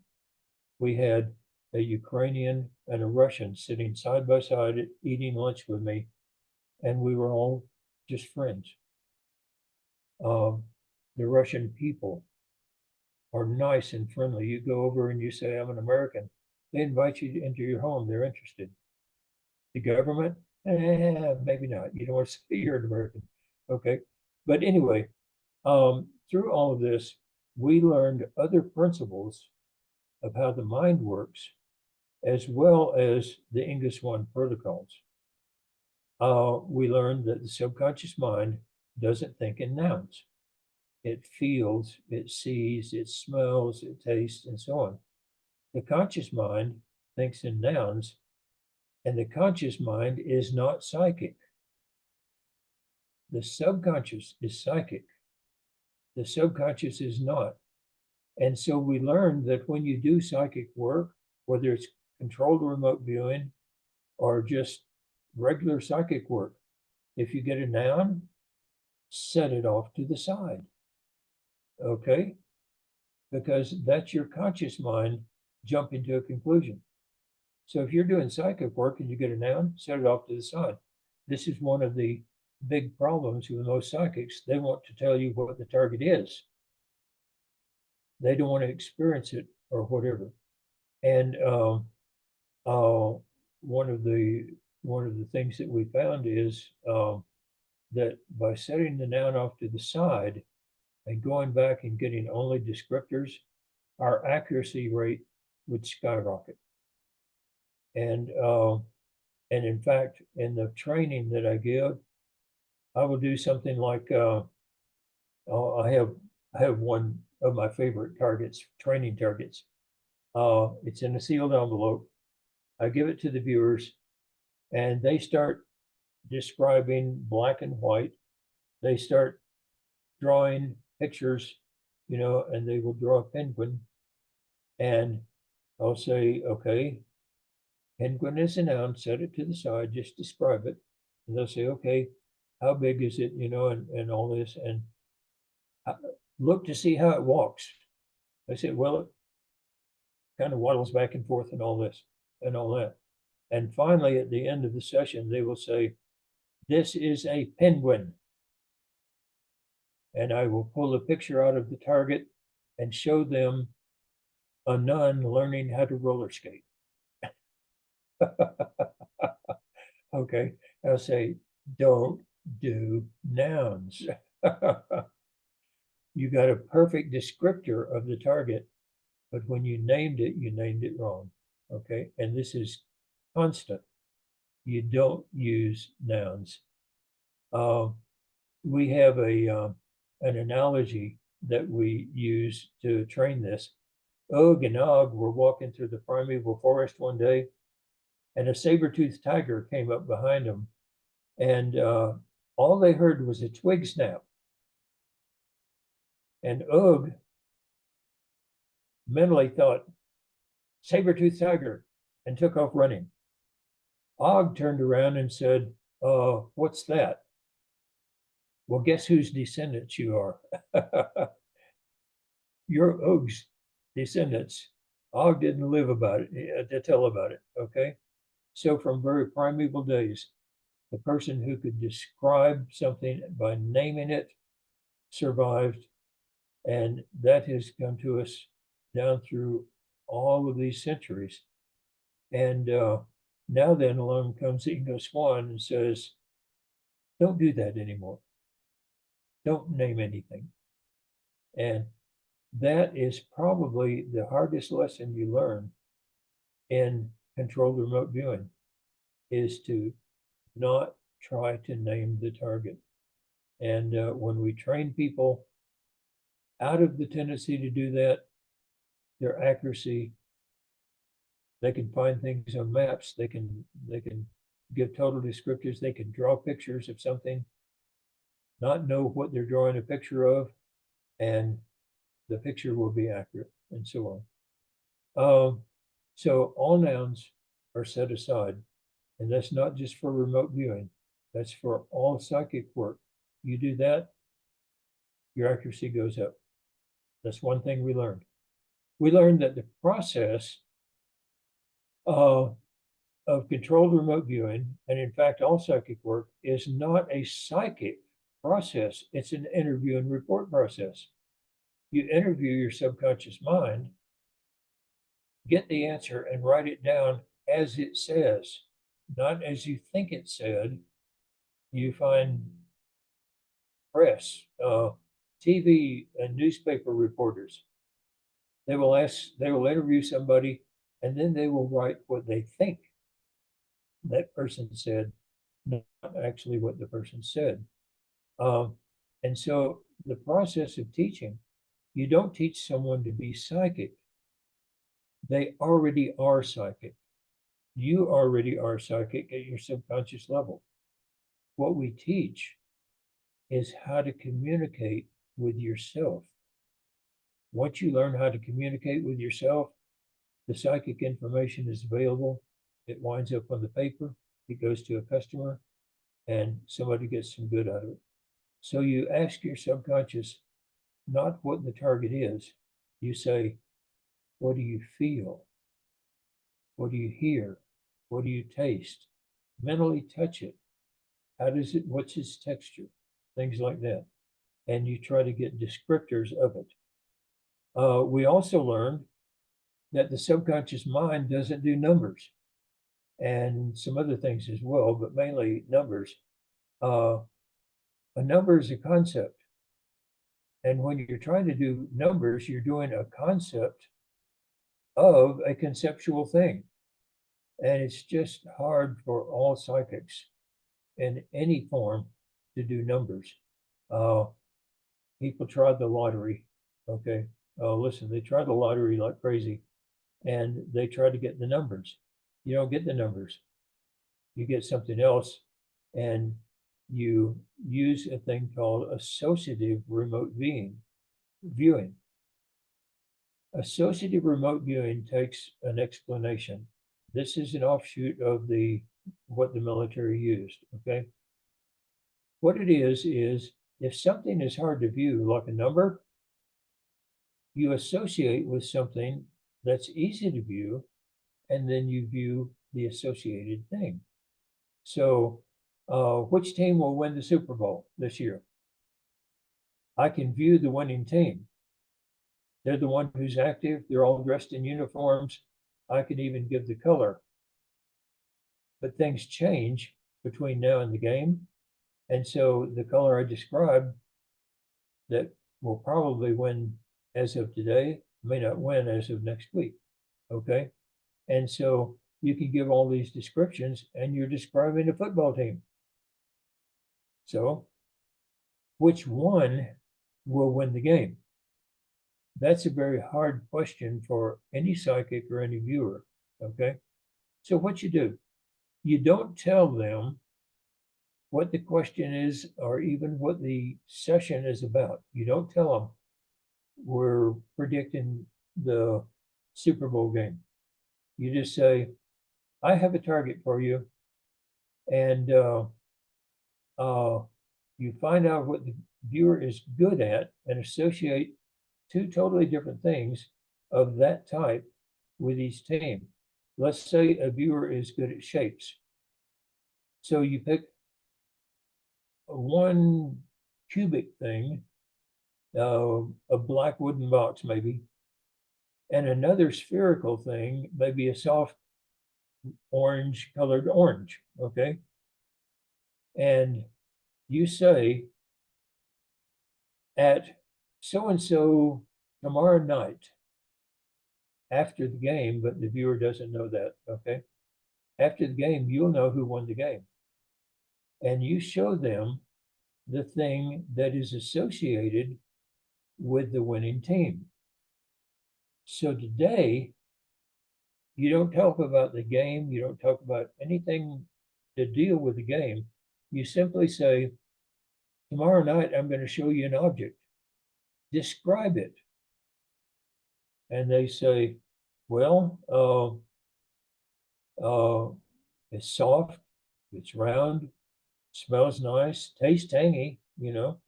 We had a Ukrainian and a Russian sitting side by side eating lunch with me, and we were all just friends. The Russian people are nice and friendly. You go over and you say, I'm an American. They invite you into your home. They're interested. The government, maybe not. You don't want to say you're an American. Okay. But anyway, through all of this, we learned other principles of how the mind works, as well as the English one protocols. We learned that the subconscious mind doesn't think in nouns. It feels, it sees, it smells, it tastes, and so on. The conscious mind thinks in nouns, and the conscious mind is not psychic. The subconscious is psychic. The subconscious is not. And so we learned that when you do psychic work, whether it's controlled remote viewing or just regular psychic work, if you get a noun, set it off to the side. Okay? Because that's your conscious mind jumping to a conclusion. So if you're doing psychic work and you get a noun, set it off to the side. This is one of the big problems with most psychics. They want to tell you what the target is. They don't want to experience it or whatever. And one of the things that we found is that by setting the noun off to the side and going back and getting only descriptors, our accuracy rate would skyrocket. And in fact, in the training that I give, I will do something like I have one of my favorite targets, training targets. It's in a sealed envelope. I give it to the viewers, and they start describing black and white. They start drawing pictures, and they will draw a penguin. And I'll say, okay, penguin is a noun, set it to the side, just describe it. And they'll say, okay, how big is it, and all this, and look to see how it walks. I said, well, it kind of waddles back and forth and all this and all that. And finally, at the end of the session, they will say, this is a penguin. and I will pull a picture out of the target and show them a nun learning how to roller skate. Okay, I'll say, don't do nouns. You got a perfect descriptor of the target, but when you named it wrong. Okay, and this is constant. You don't use nouns. We have an analogy that we use to train this. Og and Og were walking through the primeval forest one day, and a saber-toothed tiger came up behind them, and all they heard was a twig snap. And Og mentally thought, saber-toothed tiger, and took off running. Og turned around and said, what's that? Well, guess whose descendants you are? You're Og's descendants. Og didn't live about it to tell about it, okay? So from very primeval days, the person who could describe something by naming it survived, and that has come to us down through all of these centuries. And now then along comes Ingo Swann and says, don't do that anymore. Don't name anything. And that is probably the hardest lesson you learn in controlled remote viewing, is to not try to name the target. And when we train people out of the tendency to do that, their accuracy, they can find things on maps, they can give total descriptors, they can draw pictures of something, not know what they're drawing a picture of, and the picture will be accurate, and so on. So all nouns are set aside, and that's not just for remote viewing, that's for all psychic work. You do that, your accuracy goes up. That's one thing we learned. We learned that the process of controlled remote viewing, and in fact all psychic work, is not a psychic process, it's an interview and report process. You interview your subconscious mind, get the answer, and write it down as it says, not as you think it said. You find press, TV and newspaper reporters. They will interview somebody, and then they will write what they think that person said, not actually what the person said. And so the process of teaching, you don't teach someone to be psychic. They already are psychic. You already are psychic at your subconscious level. What we teach is how to communicate with yourself. Once you learn how to communicate with yourself, the psychic information is available. It winds up on the paper, it goes to a customer, and somebody gets some good out of it. So you ask your subconscious not what the target is. You say, what do you feel? What do you hear? What do you taste? Mentally touch it. How does it, what's its texture? Things like that. And you try to get descriptors of it. We also learned that the subconscious mind doesn't do numbers and some other things as well, but mainly numbers. A number is a concept. And when you're trying to do numbers, you're doing a concept of a conceptual thing. And it's just hard for all psychics in any form to do numbers. People tried the lottery, okay? Listen, they tried the lottery like crazy, and they try to get the numbers. You don't get the numbers. You get something else, and you use a thing called associative remote viewing. Associative remote viewing takes an explanation. This is an offshoot of what the military used, okay? What it is if something is hard to view, like a number, you associate with something that's easy to view, and then you view the associated thing. So which team will win the Super Bowl this year? I can view the winning team. They're the one who's active. They're all dressed in uniforms. I can even give the color. But things change between now and the game. And so the color I described that will probably win as of today may not win as of next week. Okay. And so you can give all these descriptions and you're describing a football team. So which one will win the game? That's a very hard question for any psychic or any viewer. Okay. So what you do, you don't tell them what the question is or even what the session is about. You don't tell them we're predicting the Super Bowl game. You just say, I have a target for you, and you find out what the viewer is good at and associate two totally different things of that type with each team. Let's say a viewer is good at shapes. So you pick one cubic thing, a black wooden box maybe, and another spherical thing, maybe a soft orange colored orange, okay? And you say, at so-and-so tomorrow night, after the game, but the viewer doesn't know that, okay? After the game, you'll know who won the game. And you show them the thing that is associated with the winning team. So today, you don't talk about the game, you don't talk about anything to deal with the game. You simply say, tomorrow night, I'm going to show you an object. Describe it. And they say, well, it's soft, it's round, smells nice, tastes tangy, you know.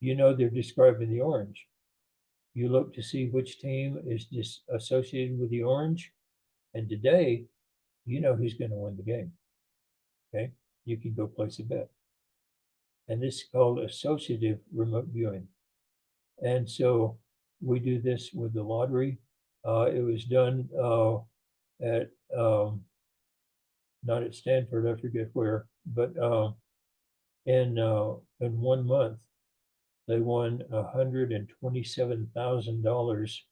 You know they're describing the orange. You look to see which team is just associated with the orange. And today, you know who's going to win the game. Okay, you can go place a bet. And this is called associative remote viewing. And so we do this with the lottery. It was done at not at Stanford, I forget where, but in 1 month, they won $127,000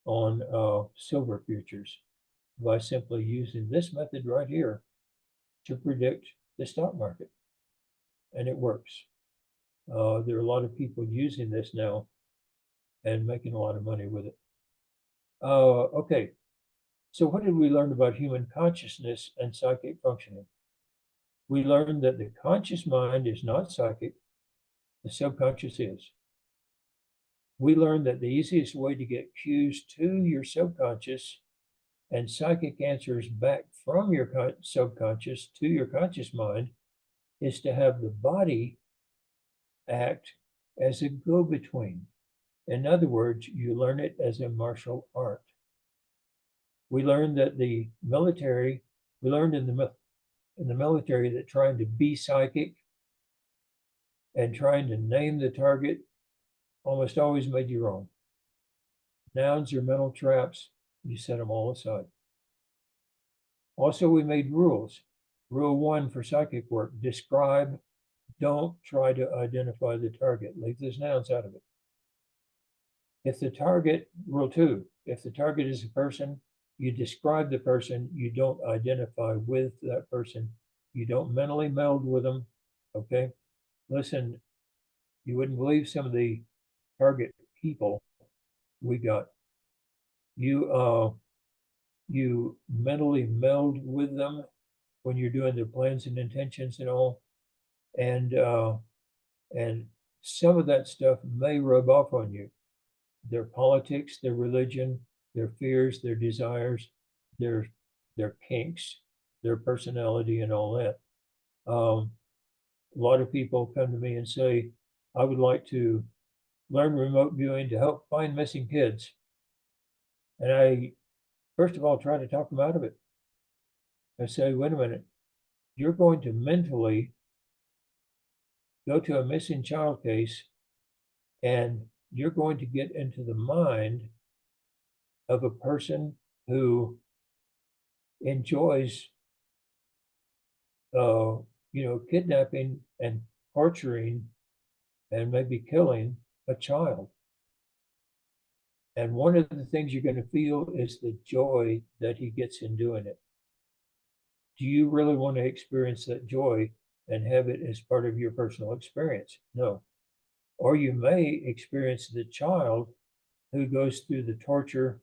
on silver futures by simply using this method right here to predict the stock market. And it works. There are a lot of people using this now and making a lot of money with it. Okay, so what did we learn about human consciousness and psychic functioning? We learned that the conscious mind is not psychic, the subconscious is. We learned that the easiest way to get cues to your subconscious and psychic answers back from your subconscious to your conscious mind is to have the body act as a go-between. In other words, you learn it as a martial art. We learned that the military, we learned in the military that trying to be psychic and trying to name the target almost always made you wrong. Nouns are mental traps. You set them all aside. Also, we made rules. Rule 1 for psychic work, describe, don't try to identify the target. Leave those nouns out of it. If the target, rule 2, if the target is a person, you describe the person, you don't identify with that person. You don't mentally meld with them, okay? Listen, you wouldn't believe some of the target people we got. You mentally meld with them when you're doing their plans and intentions and all. And some of that stuff may rub off on you. Their politics, their religion, their fears, their desires, their kinks, their personality and all that. A lot of people come to me and say, I would like to learn remote viewing to help find missing kids. And I, first of all, try to talk them out of it. I say, wait a minute, you're going to mentally go to a missing child case, and you're going to get into the mind of a person who enjoys, kidnapping and torturing and maybe killing a child. And one of the things you're going to feel is the joy that he gets in doing it. Do you really want to experience that joy and have it as part of your personal experience? No. Or you may experience the child who goes through the torture,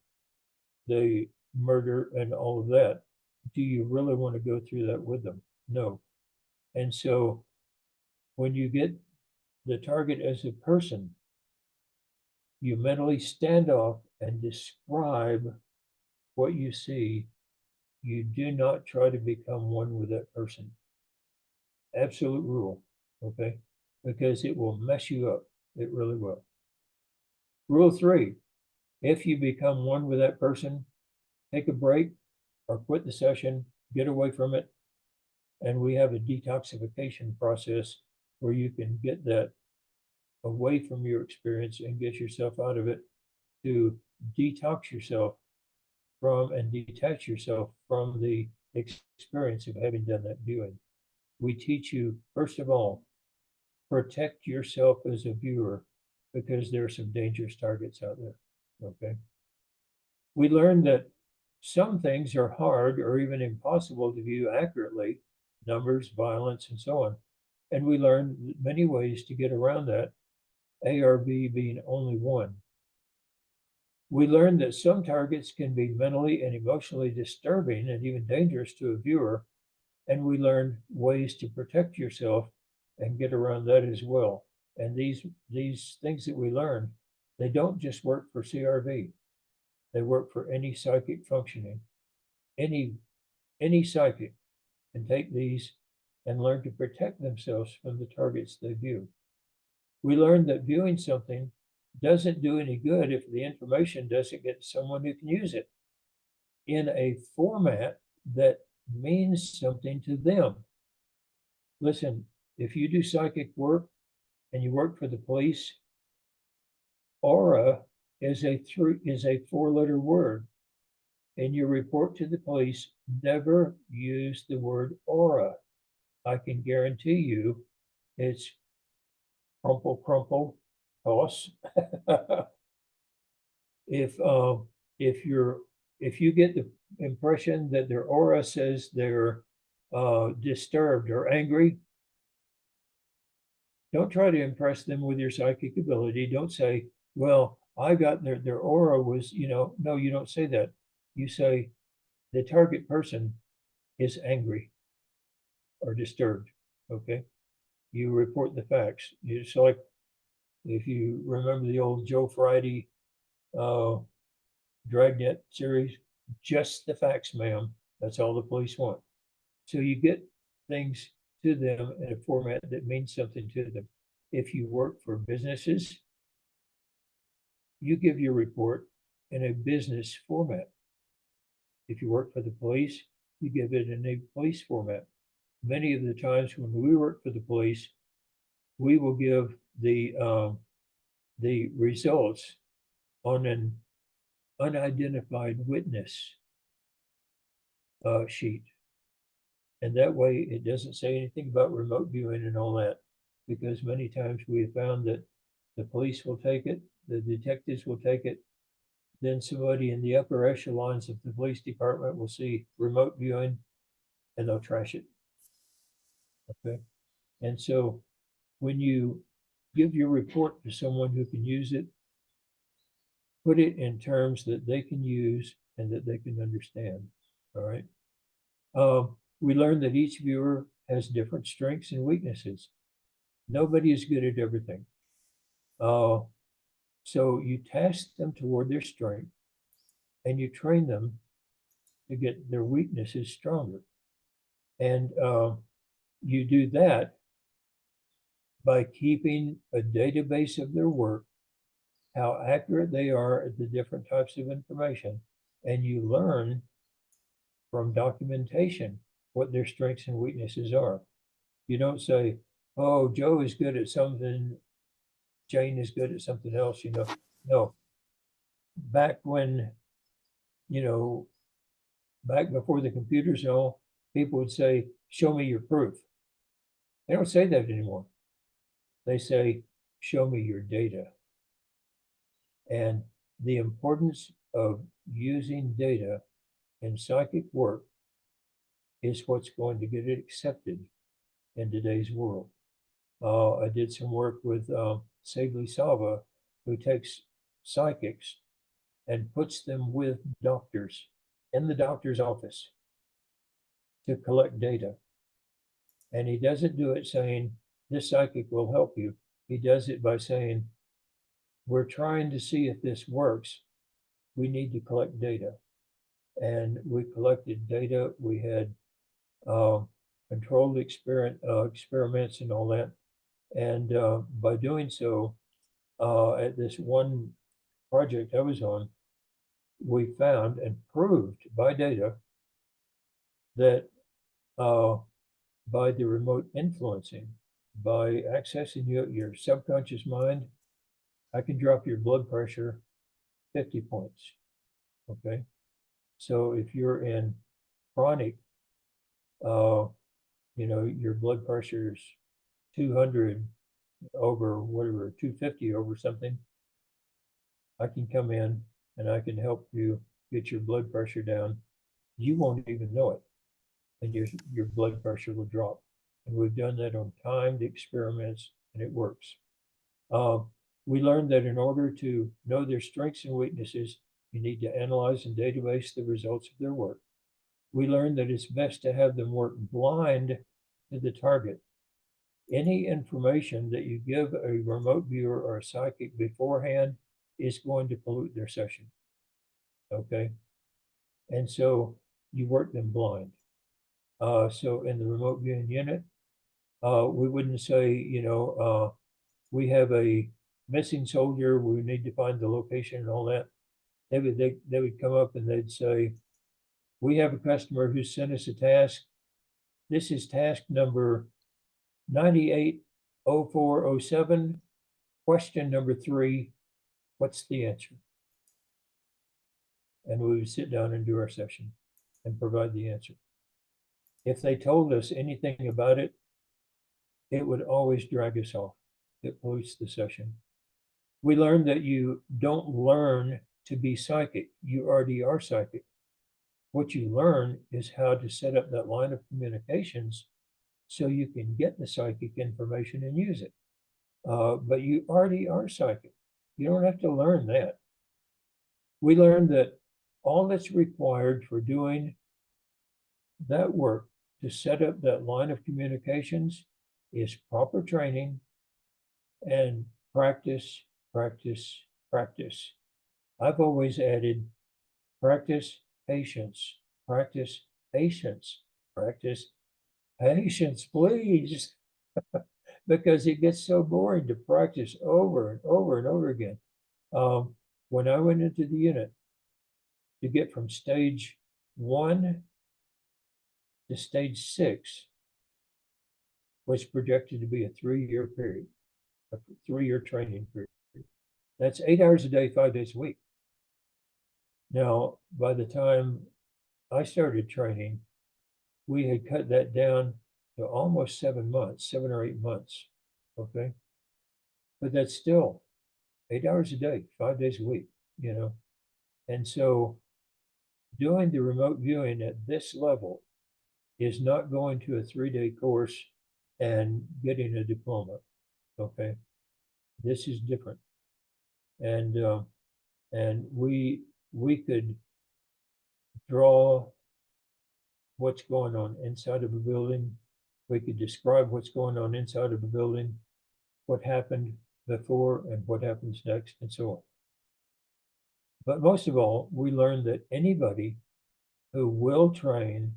the murder, and all of that. Do you really want to go through that with them? No. And so when you get the target as a person, you mentally stand off and describe what you see. You do not try to become one with that person. Absolute rule, okay? Because it will mess you up. It really will. Rule 3, if you become one with that person, take a break or quit the session, get away from it. And we have a detoxification process where you can get that away from your experience and get yourself out of it, to detox yourself from and detach yourself from the experience of having done that viewing. We teach you, first of all, protect yourself as a viewer, because there are some dangerous targets out there, okay? We learned that some things are hard or even impossible to view accurately, numbers, violence, and so on. And we learned many ways to get around that, ARV being only one. We learned that some targets can be mentally and emotionally disturbing and even dangerous to a viewer. And we learned ways to protect yourself and get around that as well. And these things that we learned, they don't just work for CRV. They work for any psychic functioning. Any psychic can take these and learn to protect themselves from the targets they view. We learned that viewing something doesn't do any good if the information doesn't get to someone who can use it in a format that means something to them. Listen, if you do psychic work and you work for the police, aura is a 4-letter word. In your report to the police, never use the word aura. I can guarantee you it's crumple, toss. If you get the impression that their aura says they're disturbed or angry, don't try to impress them with your psychic ability. Don't say, well, I got their aura was, no, you don't say that. You say the target person is angry or disturbed, okay? You report the facts. It's like, if you remember the old Joe Friday Dragnet series, just the facts, ma'am. That's all the police want. So you get things to them in a format that means something to them. If you work for businesses, you give your report in a business format. If you work for the police, you give it in a police format. Many of the times when we work for the police, we will give the results on an unidentified witness sheet. And that way it doesn't say anything about remote viewing and all that, because many times we have found that the police will take it, the detectives will take it, then somebody in the upper echelons of the police department will see remote viewing and they'll trash it. Okay. And so when you give your report to someone who can use it, put it in terms that they can use and that they can understand. All right. We learned that each viewer has different strengths and weaknesses. Nobody is good at everything. So you task them toward their strength and you train them to get their weaknesses stronger. And you do that by keeping a database of their work, how accurate they are at the different types of information, and you learn from documentation what their strengths and weaknesses are. You don't say, oh, Joe is good at something, Jane is good at something else, No. Back when, back before the computers and all, people would say, show me your proof. They don't say that anymore. They say, show me your data. And the importance of using data in psychic work is what's going to get it accepted in today's world. I did some work with Savely Sava, who takes psychics and puts them with doctors in the doctor's office to collect data. And he doesn't do it saying, this psychic will help you. He does it by saying, we're trying to see if this works. We need to collect data. And we collected data. We had controlled experiments and all that. And by doing so, at this one project I was on, we found and proved by data that by the remote influencing, by accessing your subconscious mind, I can drop your blood pressure 50 points. Okay. So if you're in chronic, your blood pressure is 200 over whatever, 250 over something, I can come in and I can help you get your blood pressure down. You won't even know it, and your blood pressure will drop. And we've done that on timed experiments, and it works. We learned that in order to know their strengths and weaknesses, you need to analyze and database the results of their work. We learned that it's best to have them work blind to the target. Any information that you give a remote viewer or a psychic beforehand is going to pollute their session. Okay. And so you work them blind. So in the remote viewing unit, we wouldn't say, we have a missing soldier, we need to find the location and all that. They would come up and they'd say, we have a customer who sent us a task. This is task number 980407. Question number 3, what's the answer? And we would sit down and do our session and provide the answer. If they told us anything about it, it would always drag us off. It pollutes the session. We learned that you don't learn to be psychic. You already are psychic. What you learn is how to set up that line of communications so you can get the psychic information and use it. But you already are psychic. You don't have to learn that. We learned that all that's required for doing that work to set up that line of communications is proper training and practice, practice, practice. I've always added practice, patience, practice, patience, practice, patience, please. Because it gets so boring to practice over and over and over again. When I went into the unit, to get from stage 1 to stage 6 was projected to be a 3-year period, a 3-year training period. That's 8 hours a day, 5 days a week. Now, by the time I started training, we had cut that down to almost 7 months, 7 or 8 months. Okay. But that's still 8 hours a day, 5 days a week, And so doing the remote viewing at this level is not going to a 3-day course and getting a diploma. Okay. This is different. And we could draw what's going on inside of a building. We could describe what's going on inside of a building, what happened before and what happens next, and so on. But most of all, we learned that anybody who will train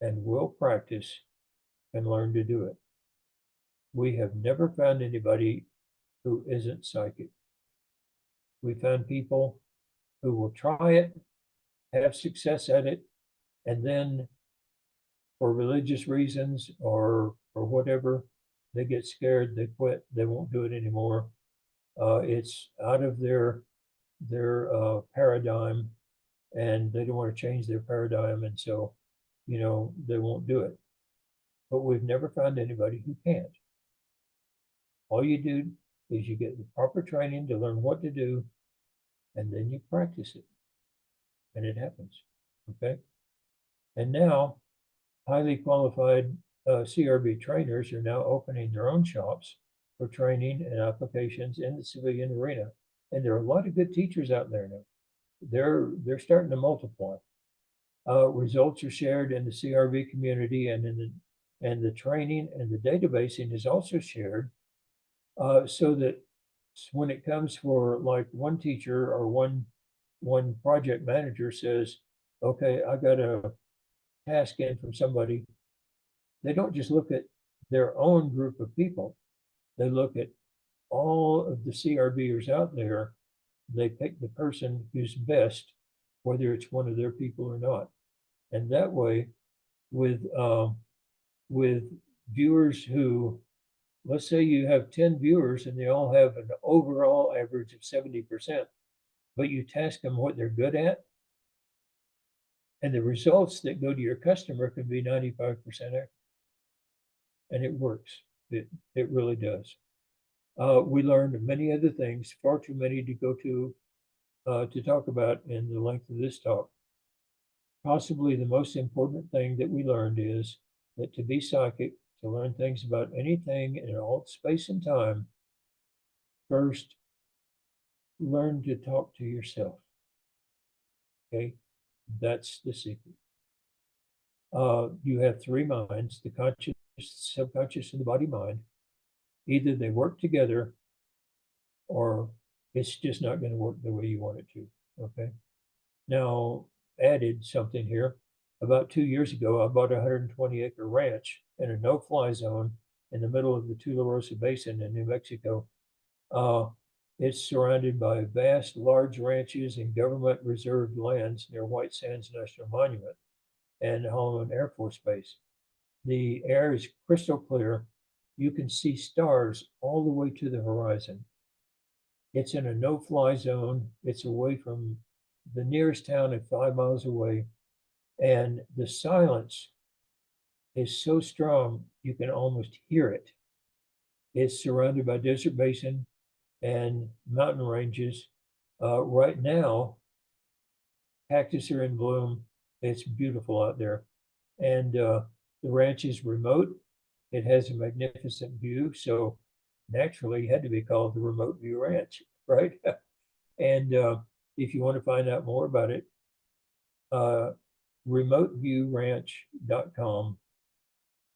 and will practice can learn to do it. We have never found anybody who isn't psychic. We found people who will try it, have success at it, and then for religious reasons or whatever, they get scared, they quit, they won't do it anymore. It's out of their paradigm, and they don't want to change their paradigm, and so, they won't do it. But we've never found anybody who can't. All you do is you get the proper training to learn what to do, and then you practice it, and it happens. Okay. And now, highly qualified CRB trainers are now opening their own shops for training and applications in the civilian arena. And there are a lot of good teachers out there now. They're starting to multiply. Results are shared in the CRB community, and the training and the databasing is also shared, so that when it comes for like one teacher or one project manager says, okay, I got a task in from somebody, they don't just look at their own group of people. They look at all of the CRBers out there. They pick the person who's best, whether it's one of their people or not. And that way, with viewers who, let's say you have 10 viewers and they all have an overall average of 70%, but you task them what they're good at, and the results that go to your customer can be 95% accurate. And it works. It really does. We learned many other things, far too many to go to talk about in the length of this talk. Possibly the most important thing that we learned is that to be psychic, to learn things about anything in all space and time, first, learn to talk to yourself. Okay, that's the secret. You have three minds: the conscious, subconscious, and the body mind. Either they work together, or it's just not going to work the way you want it to. Okay. Now, added something here. About 2 years ago, I bought a 120-acre ranch in a no-fly zone in the middle of the Tularosa Basin in New Mexico. It's surrounded by vast, large ranches and government reserved lands near White Sands National Monument and Holloman Air Force Base. The air is crystal clear. You can see stars all the way to the horizon. It's in a no-fly zone. It's away from the nearest town at 5 miles away. And the silence is so strong, you can almost hear it. It's surrounded by desert basin and mountain ranges. Right now, cactus are in bloom. It's beautiful out there. And the ranch is remote. It has a magnificent view. So naturally, it had to be called the Remote View Ranch, right? And if you want to find out more about it, remoteviewranch.com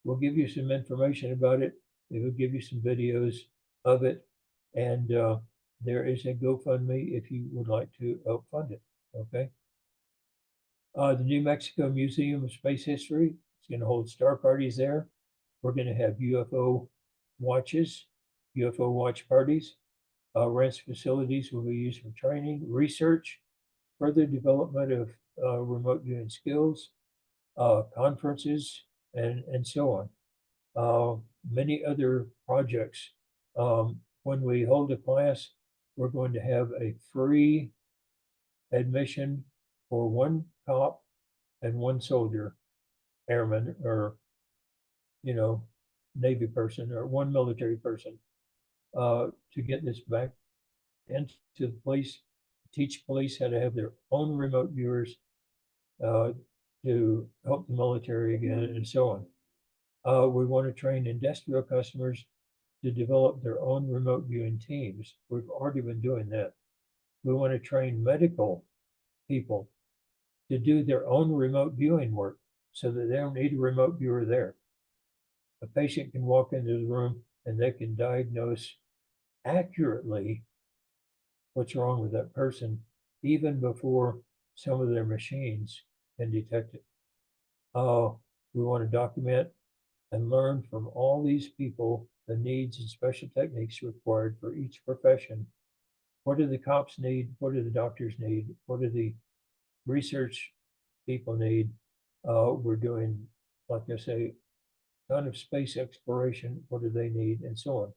will give you some information about it. It will give you some videos of it. And there is a GoFundMe if you would like to help fund it. Okay. The New Mexico Museum of Space History is going to hold star parties there. We're going to have UFO watches, UFO watch parties. Rents facilities will be used for training, research, further development of remote viewing skills, conferences, and so on. Many other projects. When we hold a class, we're going to have a free admission for one cop and one soldier, airman, or Navy person, or one military person, to get this back into the police, teach police how to have their own remote viewers, to help the military again, and so on. We want to train industrial customers to develop their own remote viewing teams. We've already been doing that. We want to train medical people to do their own remote viewing work so that they don't need a remote viewer there. A patient can walk into the room and they can diagnose accurately what's wrong with that person, even before some of their machines can detect it. We want to document and learn from all these people the needs and special techniques required for each profession. What do the cops need? What do the doctors need? What do the research people need? We're doing, like I say, kind of space exploration, what do they need, and so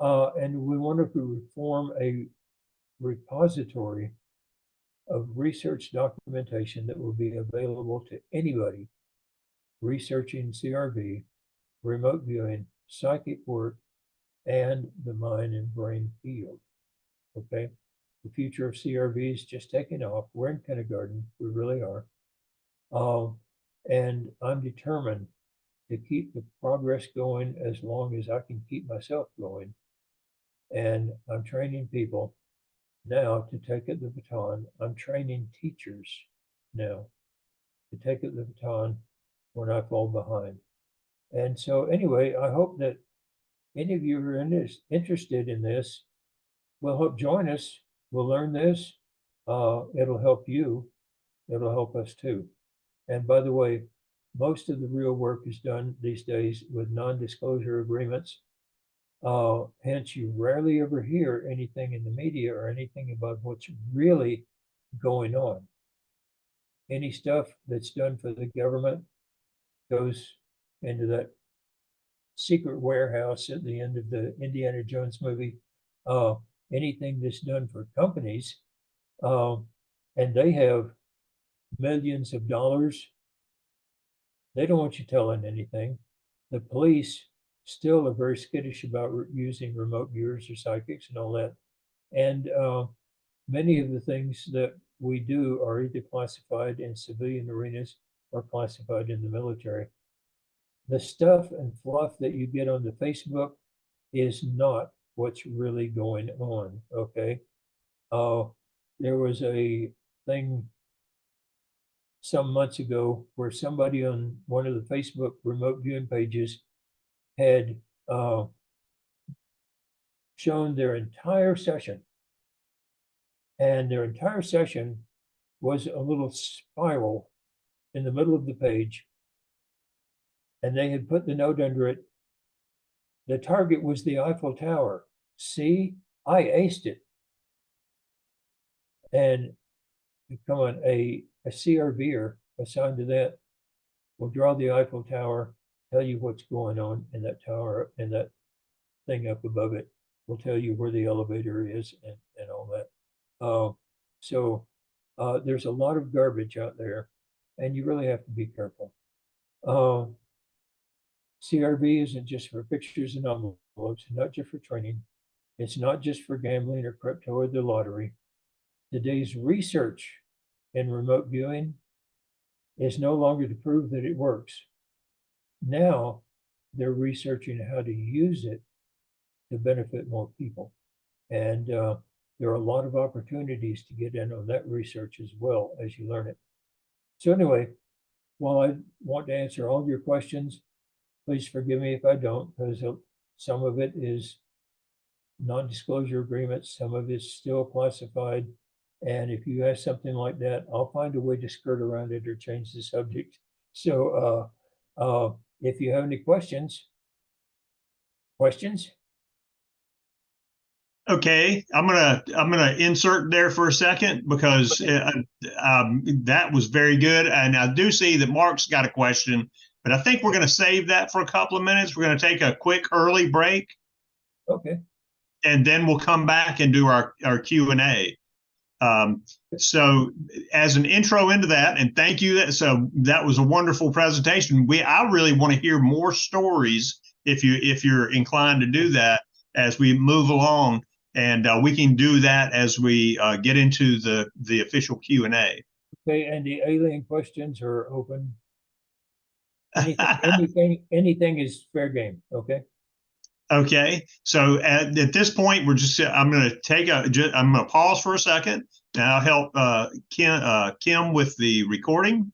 on. And we wanted to form a repository of research documentation that will be available to anybody researching CRV, remote viewing, psychic work, and the mind and brain field. Okay, the future of CRV is just taking off. We're in kindergarten, we really are. And I'm determined to keep the progress going as long as I can keep myself going. And I'm training people now to take up the baton. I'm training teachers now to take up the baton when I fall behind. And so anyway, I hope that any of you who are interested in this will help join us. We'll learn this. It'll help you. It'll help us too. And by the way, most of the real work is done these days with non-disclosure agreements. Hence, you rarely ever hear anything in the media or anything about what's really going on. Any stuff that's done for the government goes into that secret warehouse at the end of the Indiana Jones movie. Anything that's done for companies, and they have millions of dollars, they don't want you telling anything. The police still are very skittish about using remote viewers or psychics and all that. And many of the things that we do are either classified in civilian arenas or classified in the military. The stuff and fluff that you get on the Facebook is not what's really going on, okay? There was a thing some months ago where somebody on one of the Facebook remote viewing pages had shown their entire session. And their entire session was a little spiral in the middle of the page. And they had put the note under it. The target was the Eiffel Tower. See, I aced it. And come on, a CRVer assigned to that will draw the Eiffel Tower, tell you what's going on in that tower and that thing up above it. Will tell you where the elevator is and all that. So there's a lot of garbage out there, and you really have to be careful. CRV isn't just for pictures and envelopes, not just for training. It's not just for gambling or crypto or the lottery. Today's research in remote viewing is no longer to prove that it works. Now they're researching how to use it to benefit more people. And there are a lot of opportunities to get in on that research as well as you learn it. So anyway, while I want to answer all of your questions, please forgive me if I don't, because some of it is non-disclosure agreements, some of it's still classified. And if you ask something like that, I'll find a way to skirt around it or change the subject. So if you have any questions? Okay, I'm gonna insert there for a second because that was very good, and I do see that Mark's got a question, but I think we're gonna save that for a couple of minutes. We're gonna take a quick early break. Okay. And then we'll come back and do our Q&A. So as an intro into that, and thank you. So that was a wonderful presentation. I really want to hear more stories if you're inclined to do that as we move along, and we can do that as we get into the official Q&A. Okay, and the alien questions are open. Anything is fair game. Okay. Okay, so at this point, I'm going to pause for a second, and I'll help Kim with the recording.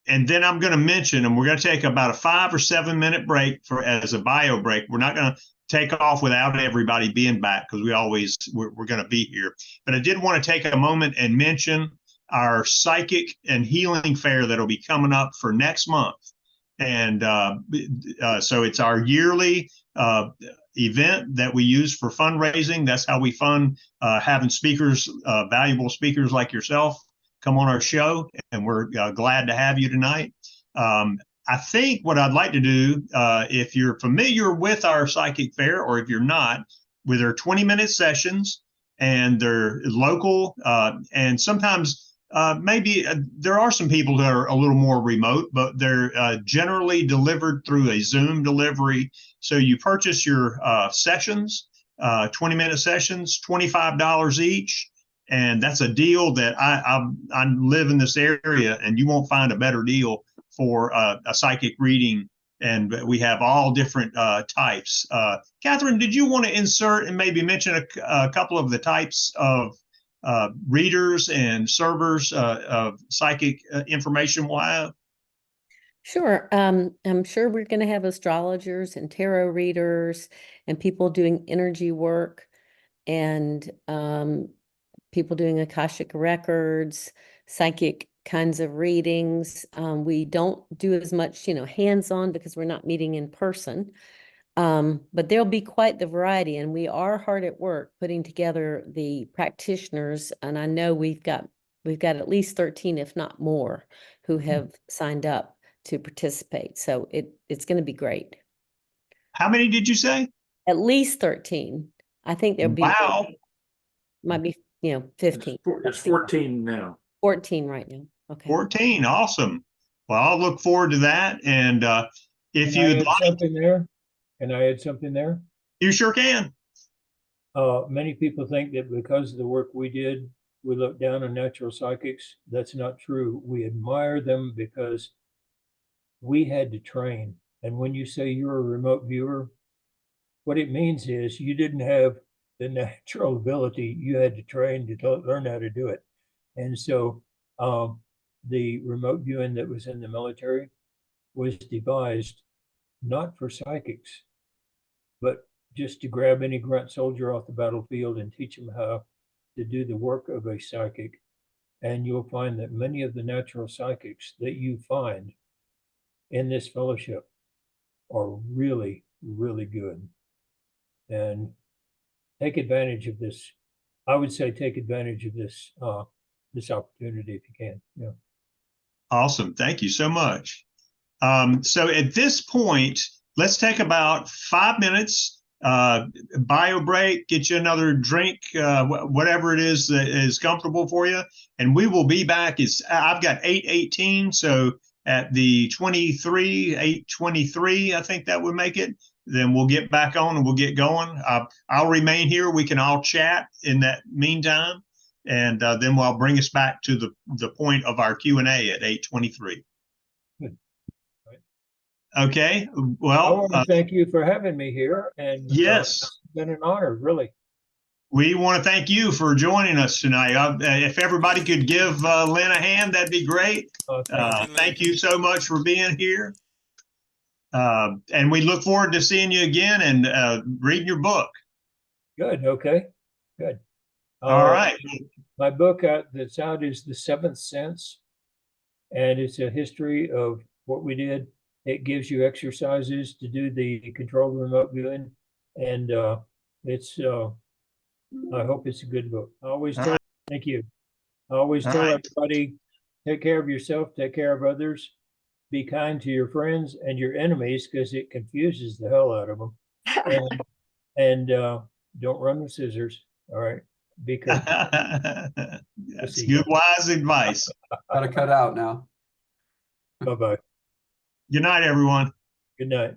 And then I'm going to mention, and we're going to take about a 5 or 7 minute break as a bio break. We're not going to take off without everybody being back because we're going to be here. But I did want to take a moment and mention our psychic and healing fair that'll be coming up for next month. And so it's our yearly event that we use for fundraising. That's how we fund having speakers, valuable speakers like yourself, come on our show. And we're glad to have you tonight. I think what I'd like to do, if you're familiar with our psychic fair, or if you're not, with their 20-minute sessions, and they're local, and sometimes maybe there are some people that are a little more remote, but they're generally delivered through a Zoom delivery. So you purchase your sessions, 20-minute sessions, $25 each. And that's a deal that I live in this area, and you won't find a better deal for a psychic reading. And we have all different types. Catherine, did you want to insert and maybe mention a couple of the types of readers and servers of psychic information we'll have? Sure. I'm sure we're going to have astrologers and tarot readers and people doing energy work and people doing Akashic records, psychic kinds of readings. We don't do as much, hands-on because we're not meeting in person. But there'll be quite the variety, and we are hard at work putting together the practitioners. And I know we've got at least 13, if not more, who have signed up to participate. So it's going to be great. How many did you say? At least 13. I think there'll be Wow. might be 15. It's 14 now. 14 right now. Okay. 14. Awesome. Well, I'll look forward to that. And if Can I you'd add like, something there? Can I add something there? you sure can. Many people think that because of the work we did, we look down on natural psychics. That's not true. We admire them because we had to train. And when you say you're a remote viewer, what it means is you didn't have the natural ability. You had to train to learn how to do it. And so the remote viewing that was in the military was devised not for psychics, but just to grab any grunt soldier off the battlefield and teach them how to do the work of a psychic. And you'll find that many of the natural psychics that you find in this fellowship are really, really good. And take advantage of this. I would say take advantage of this this opportunity if you can. Yeah. Awesome. Thank you so much. So at this point, let's take about 5 minutes, bio break, get you another drink, whatever it is that is comfortable for you. And we will be back. I've got 8:18. So at the 8:23, I think that would make it. Then we'll get back on and we'll get going. I'll remain here. We can all chat in that meantime. And then I'll bring us back to the point of our Q&A at 8:23. Good. Right. Okay. I Well, want to thank you for having me here. And yes, it's been an honor, really. we want to thank you for joining us tonight. If everybody could give Lyn a hand, that'd be great. Thank you so much for being here. And we look forward to seeing you again and reading your book. Good. Okay. Good. All right. My book that's out is The Seventh Sense, and it's a history of what we did. It gives you exercises to do the controlled remote viewing, and it's. I hope it's a good book. I always tell. Thank you. I always tell everybody, take care of yourself, take care of others, be kind to your friends and your enemies because it confuses the hell out of them, and don't run with scissors. All right. Be careful. That's good, wise advice. Gotta cut out now. Bye-bye. Good night, everyone. Good night.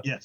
Yes.